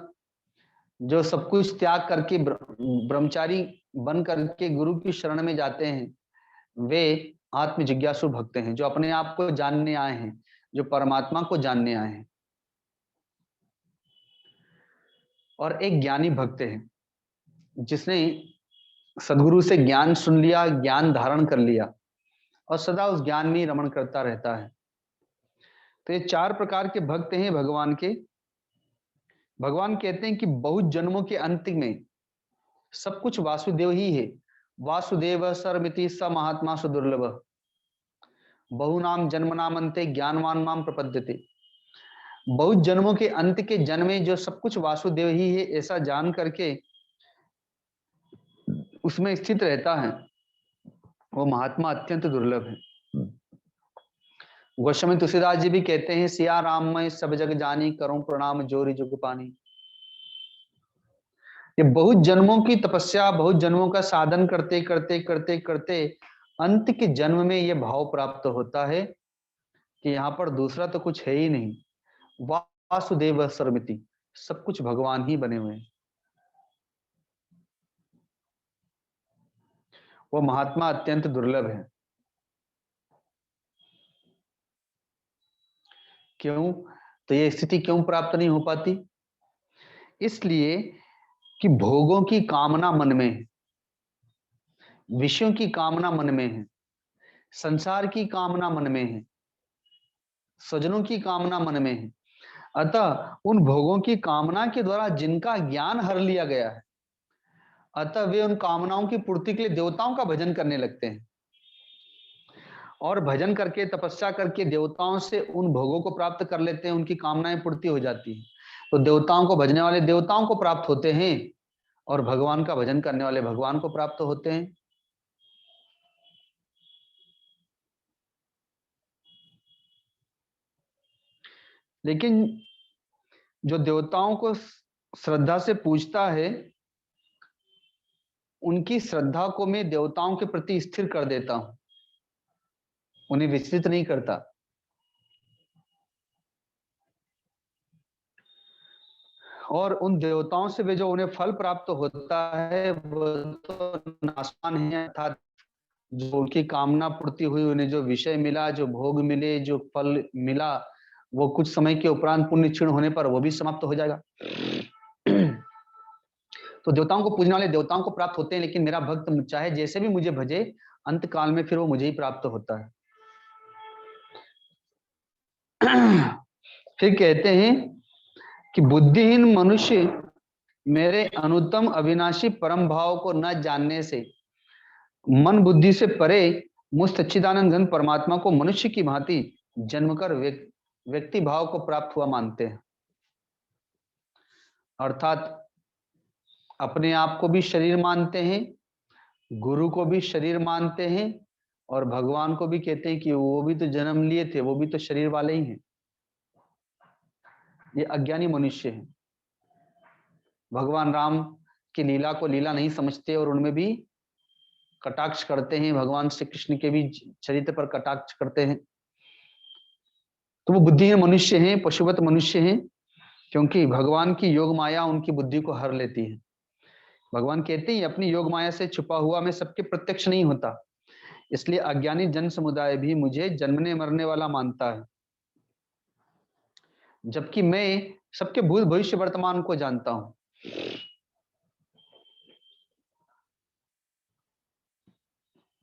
जो सब कुछ त्याग करके ब्रह्मचारी बन करके गुरु की शरण में जाते हैं, वे आत्म जिज्ञासु भक्त हैं, जो अपने आप को जानने आए हैं, जो परमात्मा को जानने आए हैं। और एक ज्ञानी भक्त है, जिसने सदगुरु से ज्ञान सुन लिया, ज्ञान धारण कर लिया और सदा उस ज्ञान में ही रमण करता रहता है। तो ये चार प्रकार के भक्त हैं भगवान के। भगवान कहते हैं कि बहुत जन्मों के अंत में सब कुछ वासुदेव ही है। वासुदेव सर्वमिति स महात्मा सुदुर्लभ, बहुनाम जन्म नाम अंते ज्ञानवान माम प्रपद्यते। बहुत जन्मों के अंत के जन्मे जो सब कुछ वासुदेव ही है, ऐसा जान करके उसमें स्थित रहता है, वो महात्मा अत्यंत दुर्लभ है। गोस्वामी तुलसीदास जी भी कहते हैं, सिया राम मैं सब जग जानी, करूं प्रणाम जोरी जुग पानी। ये बहुत जन्मों की तपस्या, बहुत जन्मों का साधन करते करते करते करते अंत के जन्म में ये भाव प्राप्त होता है कि यहाँ पर दूसरा तो कुछ है ही नहीं, वासुदेव सर्वमिति, सब कुछ भगवान ही बने हुए हैं। वो महात्मा अत्यंत दुर्लभ है। क्यों? तो ये स्थिति क्यों प्राप्त नहीं हो पाती? इसलिए कि भोगों की कामना मन में है, विषयों की कामना मन में है, संसार की कामना मन में है, स्वजनों की कामना मन में है। अतः उन भोगों की कामना के द्वारा जिनका ज्ञान हर लिया गया है, अतः वे उन कामनाओं की पूर्ति के लिए देवताओं का भजन करने लगते हैं, और भजन करके तपस्या करके देवताओं से उन भोगों को प्राप्त कर लेते हैं, उनकी कामनाएं पूर्ति हो जाती है। तो देवताओं को भजने वाले देवताओं को प्राप्त होते हैं और भगवान का भजन करने वाले भगवान को प्राप्त होते हैं। लेकिन जो देवताओं को श्रद्धा से पूजता है, उनकी श्रद्धा को मैं देवताओं के प्रति स्थिर कर देता हूं, उन्हें विचलित नहीं करता। और उन देवताओं से भी जो उन्हें फल प्राप्त होता है वो तो नाशवान है, अर्थात जो उनकी कामना पूर्ति हुई, उन्हें जो विषय मिला, जो भोग मिले, जो फल मिला, वो कुछ समय के उपरांत पुण्य क्षीण होने पर वो भी समाप्त हो जाएगा। तो देवताओं को पूजने वाले देवताओं को प्राप्त होते हैं, लेकिन मेरा भक्त चाहे जैसे भी मुझे भजे, अंत काल में फिर वो मुझे ही प्राप्त होता है। फिर कहते हैं कि बुद्धिहीन मनुष्य मेरे अनुत्तम अविनाशी परम भाव को न जानने से मन बुद्धि से परे मुझ सच्चिदानंद घन परमात्मा को मनुष्य की भांति जन्मकर व्यक्ति भाव को प्राप्त हुआ मानते हैं। अर्थात अपने आप को भी शरीर मानते हैं, गुरु को भी शरीर मानते हैं, और भगवान को भी कहते हैं कि वो भी तो जन्म लिए थे, वो भी तो शरीर वाले ही हैं। ये अज्ञानी मनुष्य हैं। भगवान राम की लीला को लीला नहीं समझते और उनमें भी कटाक्ष करते हैं, भगवान श्री कृष्ण के भी चरित्र पर कटाक्ष करते हैं। तो वो बुद्धिहीन मनुष्य हैं, पशुवत मनुष्य हैं, क्योंकि भगवान की योग माया उनकी बुद्धि को हर लेती है। भगवान कहते हैं अपनी योग माया से छुपा हुआ मैं सबके प्रत्यक्ष नहीं होता, इसलिए अज्ञानी जन समुदाय भी मुझे जन्मने मरने वाला मानता है, जबकि मैं सबके भूत भविष्य वर्तमान को जानता हूं।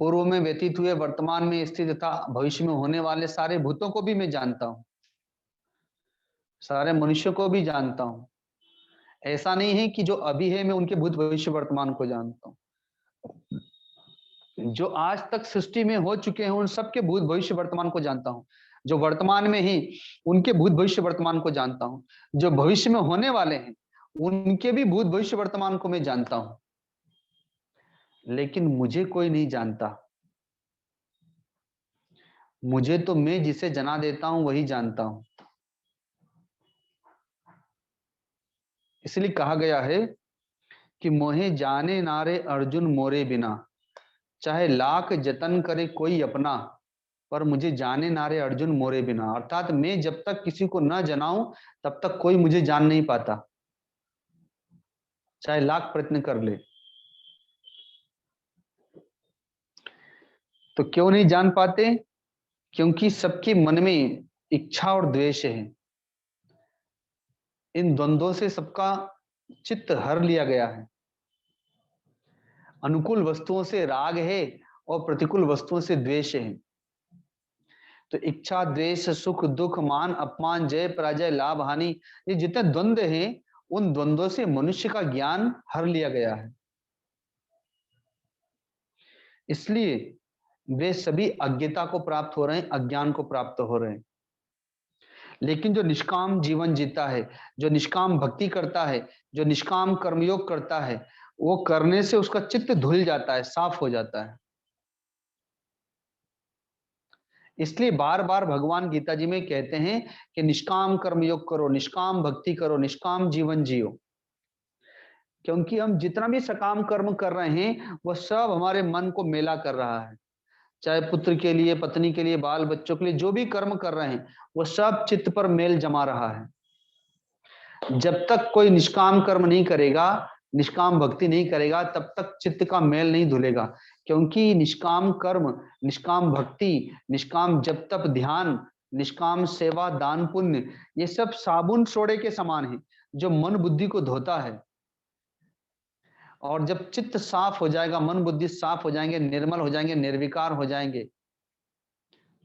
पूर्व में व्यतीत हुए, वर्तमान में स्थित तथा भविष्य में होने वाले सारे भूतों को भी मैं जानता हूं, सारे मनुष्यों को भी जानता हूं। ऐसा नहीं है कि जो अभी है मैं उनके भूत भविष्य वर्तमान को जानता हूं। जो आज तक सृष्टि में हो चुके हैं उन सबके भूत भविष्य वर्तमान को जानता हूं। जो वर्तमान में ही उनके भूत भविष्य वर्तमान को जानता हूं। जो भविष्य में होने वाले हैं उनके भी भूत भविष्य वर्तमान को मैं जानता हूं। लेकिन मुझे कोई नहीं जानता। मुझे तो मैं जिसे जना देता हूं वही जानता हूं। इसलिए कहा गया है कि मोहे जाने नारे अर्जुन मोरे बिना, चाहे लाख जतन करे कोई अपना, पर मुझे जाने नारे अर्जुन मोरे बिना। अर्थात मैं जब तक किसी को न जनाऊं तब तक कोई मुझे जान नहीं पाता, चाहे लाख प्रयत्न कर ले। तो क्यों नहीं जान पाते? क्योंकि सबके मन में इच्छा और द्वेष है। इन द्वंद्वों से सबका चित्त हर लिया गया है। अनुकूल वस्तुओं से राग है और प्रतिकूल वस्तुओं से द्वेष है। तो इच्छा, द्वेष, सुख, दुख, मान, अपमान, जय, पराजय, लाभ, हानि, ये जितने द्वंद्व हैं उन द्वंद्वों से मनुष्य का ज्ञान हर लिया गया है। इसलिए वे सभी अज्ञता को प्राप्त हो रहे हैं, अज्ञान को प्राप्त हो रहे हैं। लेकिन जो निष्काम जीवन जीता है, जो निष्काम भक्ति करता है, जो निष्काम कर्मयोग करता है, वो करने से उसका चित्त धुल जाता है, साफ हो जाता है। इसलिए बार बार भगवान गीता जी में कहते हैं कि निष्काम कर्मयोग करो, निष्काम भक्ति करो, निष्काम जीवन जियो। क्योंकि हम जितना भी सकाम कर्म कर रहे हैं वह सब हमारे मन को मेला कर रहा है। चाहे पुत्र के लिए, पत्नी के लिए, बाल बच्चों के लिए जो भी कर्म कर रहे हैं वो सब चित्त पर मेल जमा रहा है। जब तक कोई निष्काम कर्म नहीं करेगा, निष्काम भक्ति नहीं करेगा, तब तक चित्त का मेल नहीं धुलेगा। क्योंकि निष्काम कर्म, निष्काम भक्ति, निष्काम जप तप ध्यान, निष्काम सेवा दान पुण्य, ये सब साबुन सोडे के समान है जो मन बुद्धि को धोता है। और जब चित्त साफ हो जाएगा, मन बुद्धि साफ हो जाएंगे, निर्मल हो जाएंगे, निर्विकार हो जाएंगे,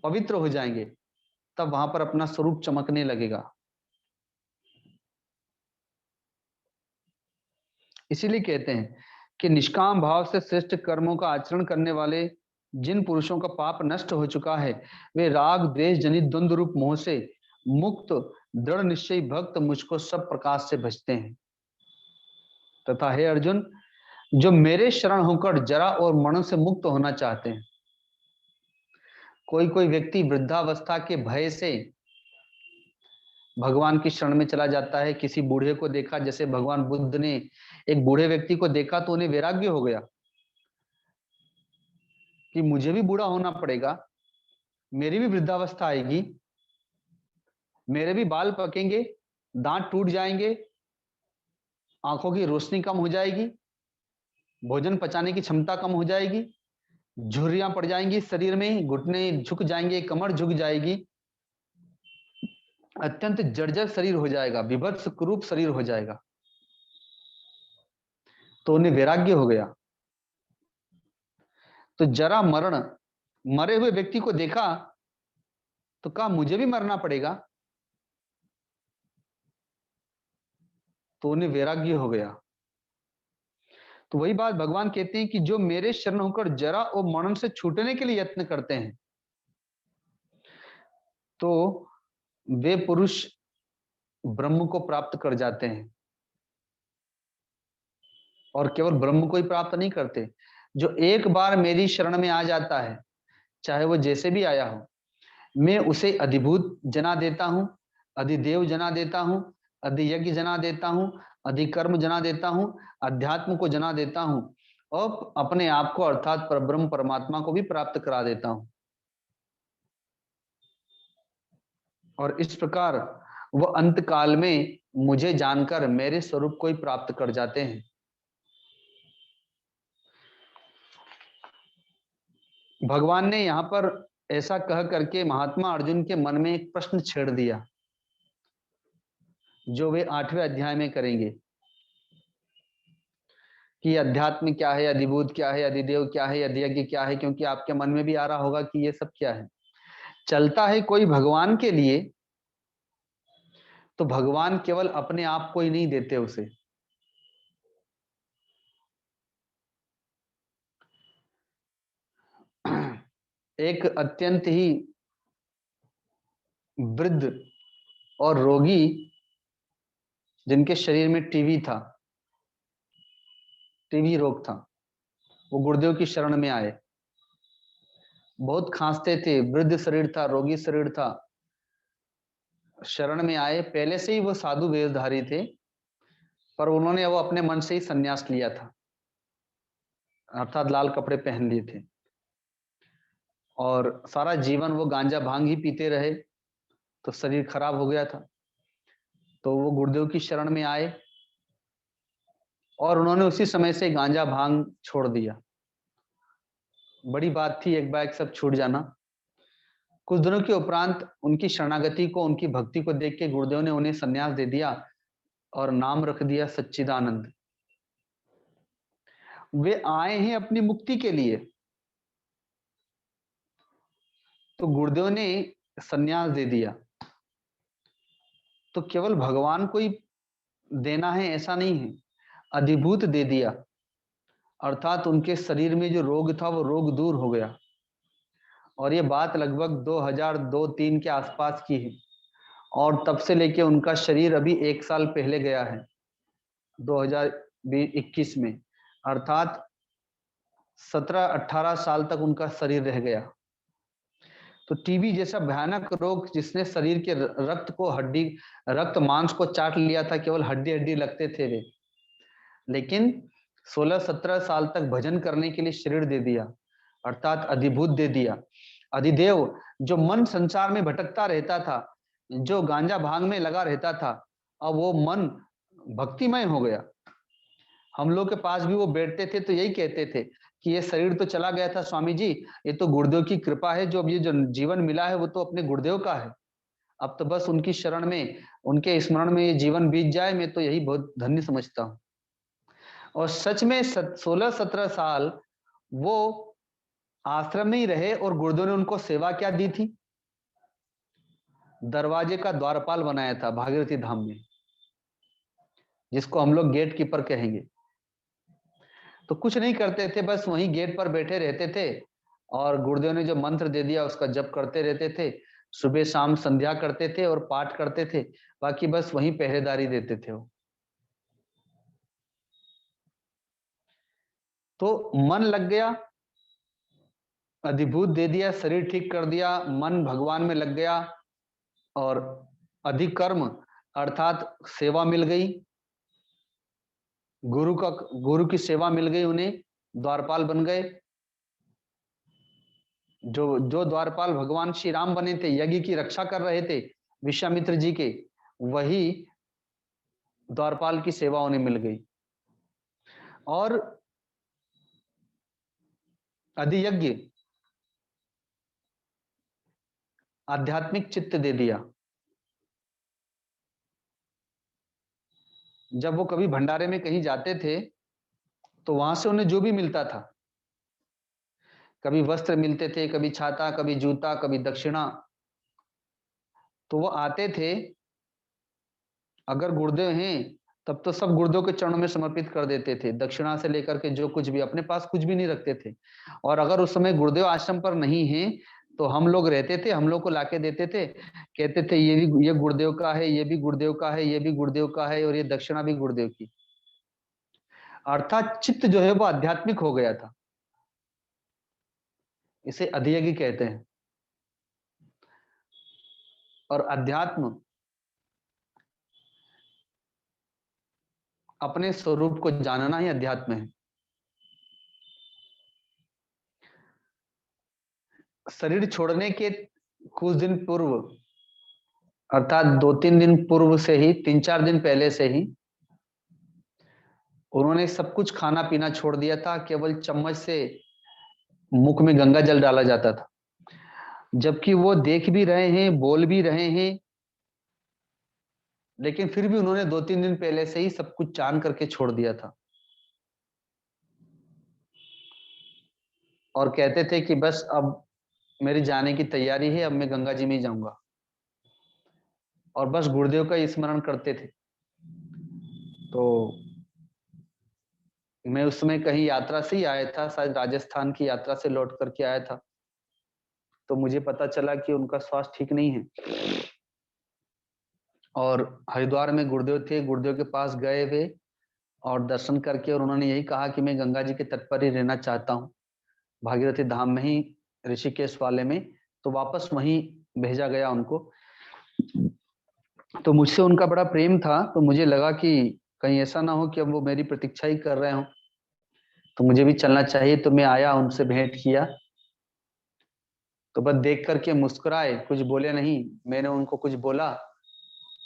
पवित्र हो जाएंगे, तब वहां पर अपना स्वरूप चमकने लगेगा। इसीलिए कहते हैं कि निष्काम भाव से श्रेष्ठ कर्मों का आचरण करने वाले जिन पुरुषों का पाप नष्ट हो चुका है, वे राग द्वेष जनित द्वंद्व रूप मोह से मुक्त दृढ़ निश्चयी भक्त मुझको सब प्रकाश से भजते हैं। तथा हे अर्जुन, जो मेरे शरण होकर जरा और मरण से मुक्त होना चाहते हैं। कोई कोई व्यक्ति वृद्धावस्था के भय से भगवान की शरण में चला जाता है। किसी बूढ़े को देखा, जैसे भगवान बुद्ध ने एक बूढ़े व्यक्ति को देखा तो उन्हें वैराग्य हो गया कि मुझे भी बूढ़ा होना पड़ेगा, मेरी भी वृद्धावस्था आएगी, मेरे भी बाल पकेंगे, दांत टूट जाएंगे, आंखों की रोशनी कम हो जाएगी, भोजन पचाने की क्षमता कम हो जाएगी, झुर्रियां पड़ जाएंगी शरीर में, घुटने झुक जाएंगे, कमर झुक जाएगी, अत्यंत जर्जर शरीर हो जाएगा, विभत्स कुरूप शरीर हो जाएगा। तो उन्हें वैराग्य हो गया। तो जरा मरण, मरे हुए व्यक्ति को देखा तो कहा मुझे भी मरना पड़ेगा, तो उन्हें वैराग्य हो गया। तो वही बात भगवान कहते हैं कि जो मेरे शरण होकर जरा और मरण से छूटने के लिए यत्न करते हैं, तो वे पुरुष ब्रह्म को प्राप्त कर जाते हैं। और केवल ब्रह्म को ही प्राप्त नहीं करते, जो एक बार मेरी शरण में आ जाता है, चाहे वो जैसे भी आया हो, मैं उसे अधिभूत जना देता हूं, अधिदेव जना देता हूं, अधियज्ञ जना देता हूं, अधिकर्म जना देता हूं, अध्यात्म को जना देता हूं, और अपने आप को अर्थात परब्रह्म परमात्मा को भी प्राप्त करा देता हूं। और इस प्रकार वह अंत काल में मुझे जानकर मेरे स्वरूप को ही प्राप्त कर जाते हैं। भगवान ने यहां पर ऐसा कह करके महात्मा अर्जुन के मन में एक प्रश्न छेड़ दिया, जो वे 8वें अध्याय में करेंगे कि अध्यात्म क्या है, अधिभूत क्या है, अधिदेव क्या है, अधियज्ञ क्या है। क्योंकि आपके मन में भी आ रहा होगा कि ये सब क्या है। चलता है कोई भगवान के लिए तो भगवान केवल अपने आप को ही नहीं देते उसे, एक अत्यंत ही वृद्ध और रोगी जिनके शरीर में टीबी रोग था, वो गुरुदेव की शरण में आए। बहुत खांसते थे, वृद्ध शरीर था, रोगी शरीर था, शरण में आए। पहले से ही वो साधु वेशधारी थे, पर उन्होंने वो अपने मन से ही संन्यास लिया था, अर्थात लाल कपड़े पहन लिए थे, और सारा जीवन वो गांजा भांग ही पीते रहे, तो शरीर खराब हो गया था। तो वो गुरुदेव की शरण में आए और उन्होंने उसी समय से गांजा भांग छोड़ दिया। बड़ी बात थी एक बार सब छूट जाना। कुछ दिनों के उपरांत उनकी शरणागति को, उनकी भक्ति को देख के गुरुदेव ने उन्हें संन्यास दे दिया और नाम रख दिया सच्चिदानंद। वे आए हैं अपनी मुक्ति के लिए, तो गुरुदेव ने संन्यास दे दिया। तो केवल भगवान को ही देना है ऐसा नहीं है, अधिभूत दे दिया, अर्थात उनके शरीर में जो रोग था वो रोग दूर हो गया। और ये बात लगभग 2002-3 के आसपास की है, और तब से लेके उनका शरीर अभी 1 साल पहले गया है 2021 में, अर्थात 17-18 साल तक उनका शरीर रह गया। तो टीबी जैसा भयानक रोग जिसने शरीर के रक्त मांस को चाट लिया था, केवल हड्डी हड्डी लगते थे वे, लेकिन 16-17 साल तक भजन करने के लिए शरीर दे दिया, अर्थात अधिभूत दे दिया। अधिदेव जो मन संसार में भटकता रहता था, जो गांजा भांग में लगा रहता था, अब वो मन भक्तिमय हो गया। हम लोग के पास भी वो बैठते थे तो यही कहते थे कि ये शरीर तो चला गया था स्वामी जी, ये तो गुरुदेव की कृपा है, जो अब ये जो जीवन मिला है वो तो अपने गुरुदेव का है। अब तो बस उनकी शरण में, उनके स्मरण में ये जीवन बीत जाए, मैं तो यही बहुत धन्य समझता हूँ। और सच में 16-17 साल वो आश्रम में ही रहे और गुरुदेव ने उनको सेवा क्या दी थी? दरवाजे का द्वारपाल बनाया था भागीरथी धाम में, जिसको हम लोग गेट कीपर कहेंगे। तो कुछ नहीं करते थे, बस वहीं गेट पर बैठे रहते थे और गुरुदेव ने जो मंत्र दे दिया उसका जप करते रहते थे। सुबह शाम संध्या करते थे और पाठ करते थे, बाकी बस वहीं पहरेदारी देते थे वो। तो मन लग गया, अधिभूत दे दिया, शरीर ठीक कर दिया, मन भगवान में लग गया और अधिक कर्म अर्थात सेवा मिल गई, गुरु की सेवा मिल गई उन्हें, द्वारपाल बन गए। जो जो द्वारपाल भगवान श्री राम बने थे, यज्ञ की रक्षा कर रहे थे विश्वामित्र जी के, वही द्वारपाल की सेवा उन्हें मिल गई और अधियज्ञ आध्यात्मिक चित्त दे दिया। जब वो कभी भंडारे में कहीं जाते थे तो वहां से उन्हें जो भी मिलता था, कभी वस्त्र मिलते थे, कभी छाता, कभी जूता, कभी दक्षिणा, तो वो आते थे, अगर गुरुदेव हैं तब तो सब गुरुदेव के चरणों में समर्पित कर देते थे, दक्षिणा से लेकर के जो कुछ भी, अपने पास कुछ भी नहीं रखते थे। और अगर उस समय गुरुदेव आश्रम पर नहीं है तो हम लोग रहते थे, हम लोग को लाके देते थे, कहते थे ये भी, ये गुरुदेव का है, ये भी गुरुदेव का है, ये भी गुरुदेव का है और ये दक्षिणा भी गुरुदेव की। अर्थात चित्त जो है वो आध्यात्मिक हो गया था, इसे अधियज्ञ कहते हैं। और अध्यात्म अपने स्वरूप को जानना ही अध्यात्म है। शरीर छोड़ने के कुछ दिन पूर्व, अर्थात 2-3 दिन पूर्व से ही, 3-4 दिन पहले से ही उन्होंने सब कुछ खाना पीना छोड़ दिया था, केवल चम्मच से मुख में गंगा जल डाला जाता था। जबकि वो देख भी रहे हैं, बोल भी रहे हैं, लेकिन फिर भी उन्होंने 2-3 दिन पहले से ही सब कुछ जान करके छोड़ दिया था और कहते थे कि बस अब मेरी जाने की तैयारी है, अब मैं गंगा जी में ही जाऊंगा, और बस गुरुदेव का स्मरण करते थे। तो मैं उस समय कहीं यात्रा से ही आया था, शायद राजस्थान की यात्रा से लौट करके आया था, तो मुझे पता चला कि उनका स्वास्थ्य ठीक नहीं है। और हरिद्वार में गुरुदेव थे, गुरुदेव के पास गए वे और दर्शन करके, और उन्होंने यही कहा कि मैं गंगा जी के तट पर ही रहना चाहता हूँ, भागीरथी धाम में ही, ऋषिकेश वाले में। तो वापस वहीं भेजा गया उनको। तो मुझसे उनका बड़ा प्रेम था, तो मुझे लगा कि कहीं ऐसा ना हो कि अब वो मेरी प्रतीक्षा ही कर रहे हो, तो मुझे भी चलना चाहिए। तो मैं आया, उनसे भेंट किया, तो बस देख करके मुस्कुराए, कुछ बोले नहीं। मैंने उनको कुछ बोला,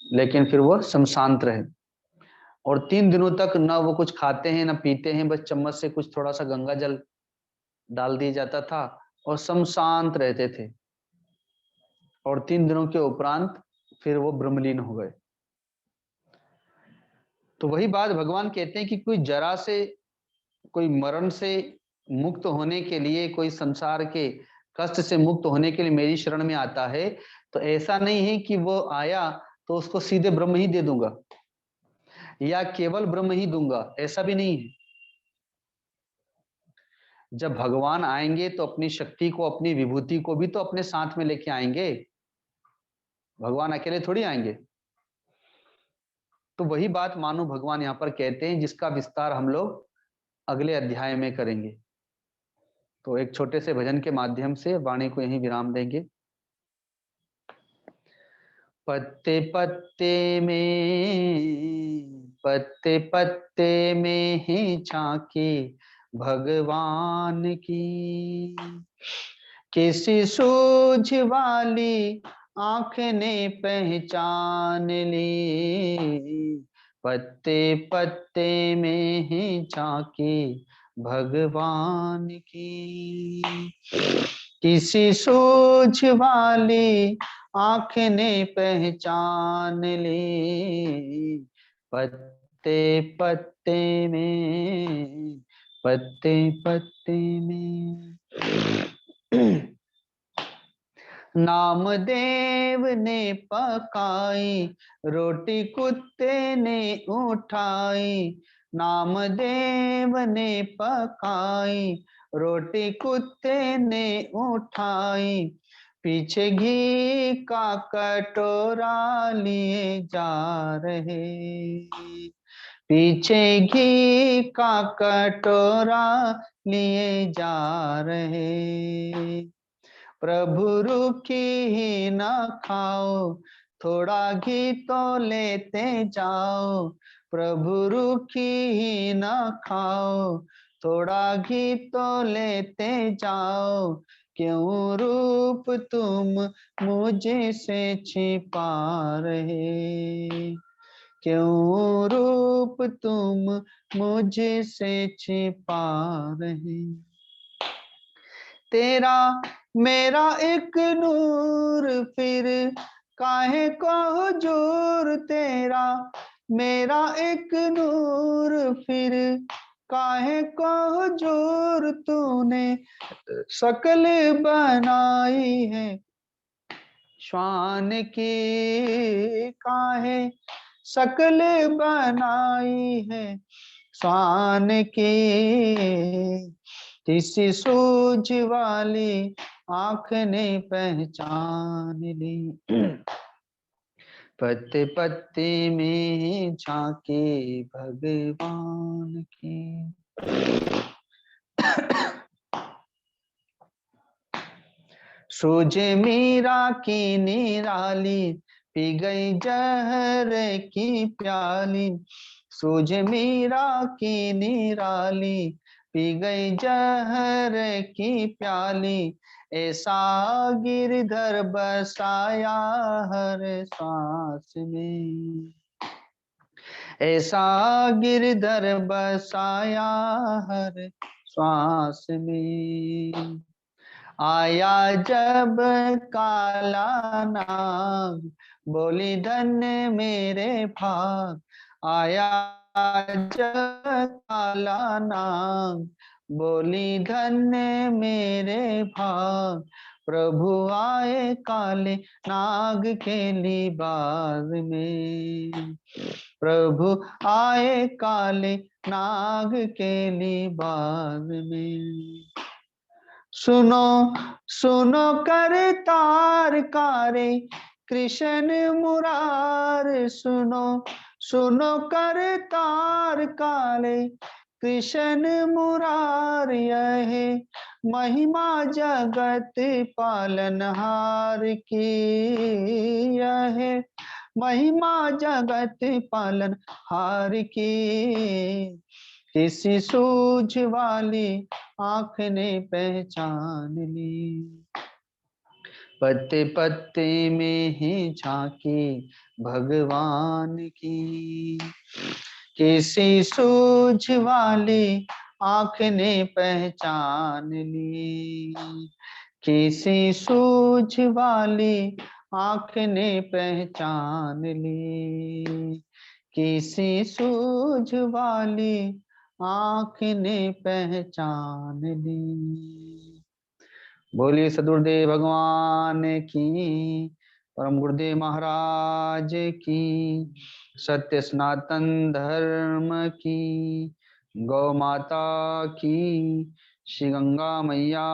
लेकिन फिर वो सम शांत रहे। और 3 दिनों तक ना वो कुछ खाते हैं ना पीते हैं, बस चम्मच से कुछ थोड़ा सा गंगा जल डाल दिया जाता था और सम शांत रहते थे। और 3 दिनों के उपरांत फिर वो ब्रह्मलीन हो गए। तो वही बात भगवान कहते हैं कि कोई जरा से, कोई मरण से मुक्त होने के लिए, कोई संसार के कष्ट से मुक्त होने के लिए मेरी शरण में आता है, तो ऐसा नहीं है कि वो आया तो उसको सीधे ब्रह्म ही दे दूंगा या केवल ब्रह्म ही दूंगा, ऐसा भी नहीं है। जब भगवान आएंगे तो अपनी शक्ति को, अपनी विभूति को भी तो अपने साथ में लेके आएंगे, भगवान अकेले थोड़ी आएंगे। तो वही बात मानो भगवान यहाँ पर कहते हैं, जिसका विस्तार हम लोग अगले अध्याय में करेंगे। तो एक छोटे से भजन के माध्यम से वाणी को यहीं विराम देंगे। पत्ते पत्ते में पत्ते पत्ते में ही झांकी भगवान की। किसी सूझ वाली आंख ने पहचान ली, पत्ते पत्ते में ही झांकी भगवान की। किसी सूझ वाली आंख ने पहचान ली, पत्ते पत्ते में, पत्ते पत्ते में। नामदेव ने पकाई रोटी कुत्ते ने उठाई, नामदेव ने पकाई रोटी कुत्ते ने उठाई, पीछे घी का कटोरा लिए जा रहे, पीछे घी का कटोरा लिए जा रहे। प्रभु रुखी ही न खाओ, थोड़ा घी तो लेते जाओ, प्रभु रुखी ही न खाओ, थोड़ा घी तो लेते जाओ, क्यों रूप तुम मुझे से छिपा रहे, क्यों रूप तुम मुझे से छिपा रहे। तेरा मेरा एक नूर फिर काहे को हुजूर, तेरा मेरा एक नूर फिर काहे को हुजूर, तूने शकल बनाई है श्वान की, काहे शकल बनाई है श्वान की। किसी सूझ वाली आंख ने पहचान ली, पत्ते पत्ते में झांकी भगवान की। सूझे मीरा की निराली, पी गई जहर की प्याली, सूझे मीरा की निराली, पी गई जहर की प्याली, ऐसा गिरधर बसाया हर सांस में, ऐसा गिरधर बसाया हर श्वास में। आया जब काला नाग, बोली धन्य मेरे भाग, आया जब काला नाग, बोली धन्य मेरे भाग, प्रभु आए काले नाग के लिबास में, प्रभु आए काले नाग के लिबास में। सुनो सुनो कर तार कारे कृष्ण मुरार, सुनो सुनो कर तार काले कृष्ण मुरार, यह महिमा जगत पालनहार की, यह महिमा जगत पालनहार की। किसी सूझ वाली आंख ने पहचान ली, पत्ते पत्ते में ही झांकी भगवान की। किसी सूझ वाली आंख ने पहचान ली, किसी सूझ वाली आंख ने पहचान ली, किसी सूझ वाली आंख ने पहचान ली। बोलिए सदगुरुदेव भगवान की, परम गुरुदेव महाराज की, सत्य सनातन धर्म की, गौ माता की, श्री गंगा मैया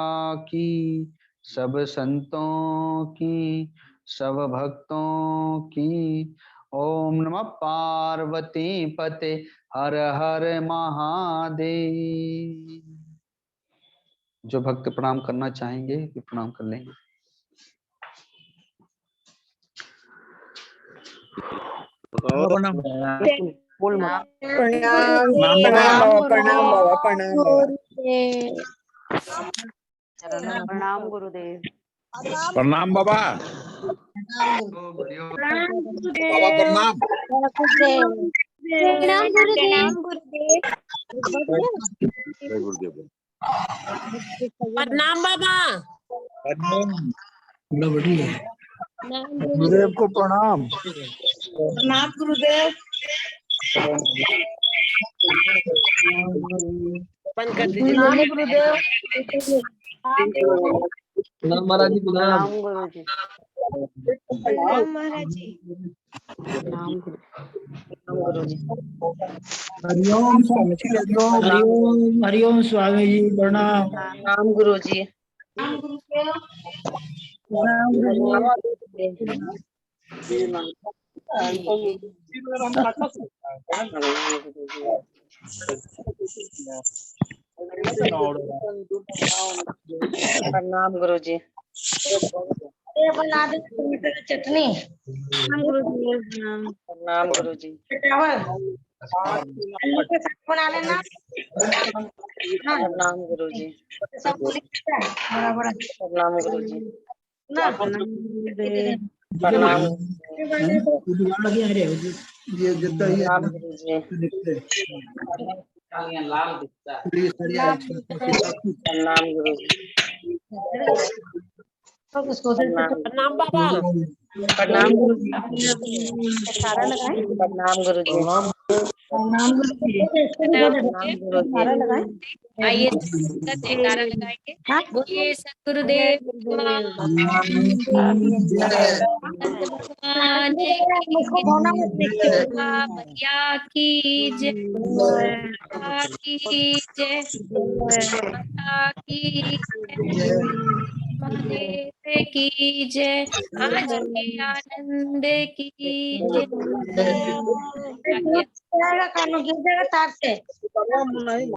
की, सब संतों की, सब भक्तों की। ओम नमः पार्वती पते हर हर महादेव। जो भक्त प्रणाम करना चाहेंगे वे प्रणाम कर लेंगे। प्रणाम। प्रणाम प्रणाम बाबा, प्रणाम बाबा, प्रणाम बाबा। प्रणाम गुरुदेव। प्रणाम बाबा। बाबा प्रणाम। जय गुरुदेव। प्रणाम बाबा। गुरुदेव को प्रणाम। प्रणाम गुरुदेव। बंद कर दीजिए। प्रणाम गुरुदेव। प्रणाम महाराज जी, प्रणाम। प्रणाम गुरुजी। प्रणाम महाराज जी। प्रणाम गुरुजी। हरिओम स्वामी जी, हरिओम हरिओम स्वामी जी, प्रणाम। प्रणाम गुरुजी। प्रणाम गुरुजी। चटनी। प्रणाम गुरुजी। बना लेना। प्रणाम गुरुजी। प्रणाम गुरुजी। प्रणाम ये जितना ही प्रणाम गुरुजी। प्रणाम गुरुजी। प्रणाम बाबा। प्रणाम गुरुजी। प्रणाम गुरुजी। प्रणाम गुरुजी। आइए सबका जयकारा लगाएंगे। बोलिए सतगुरुदेव भगवान की मैया की जय, माता की जय, माता की जय, महादेव की जय, आज के आनंद की जय।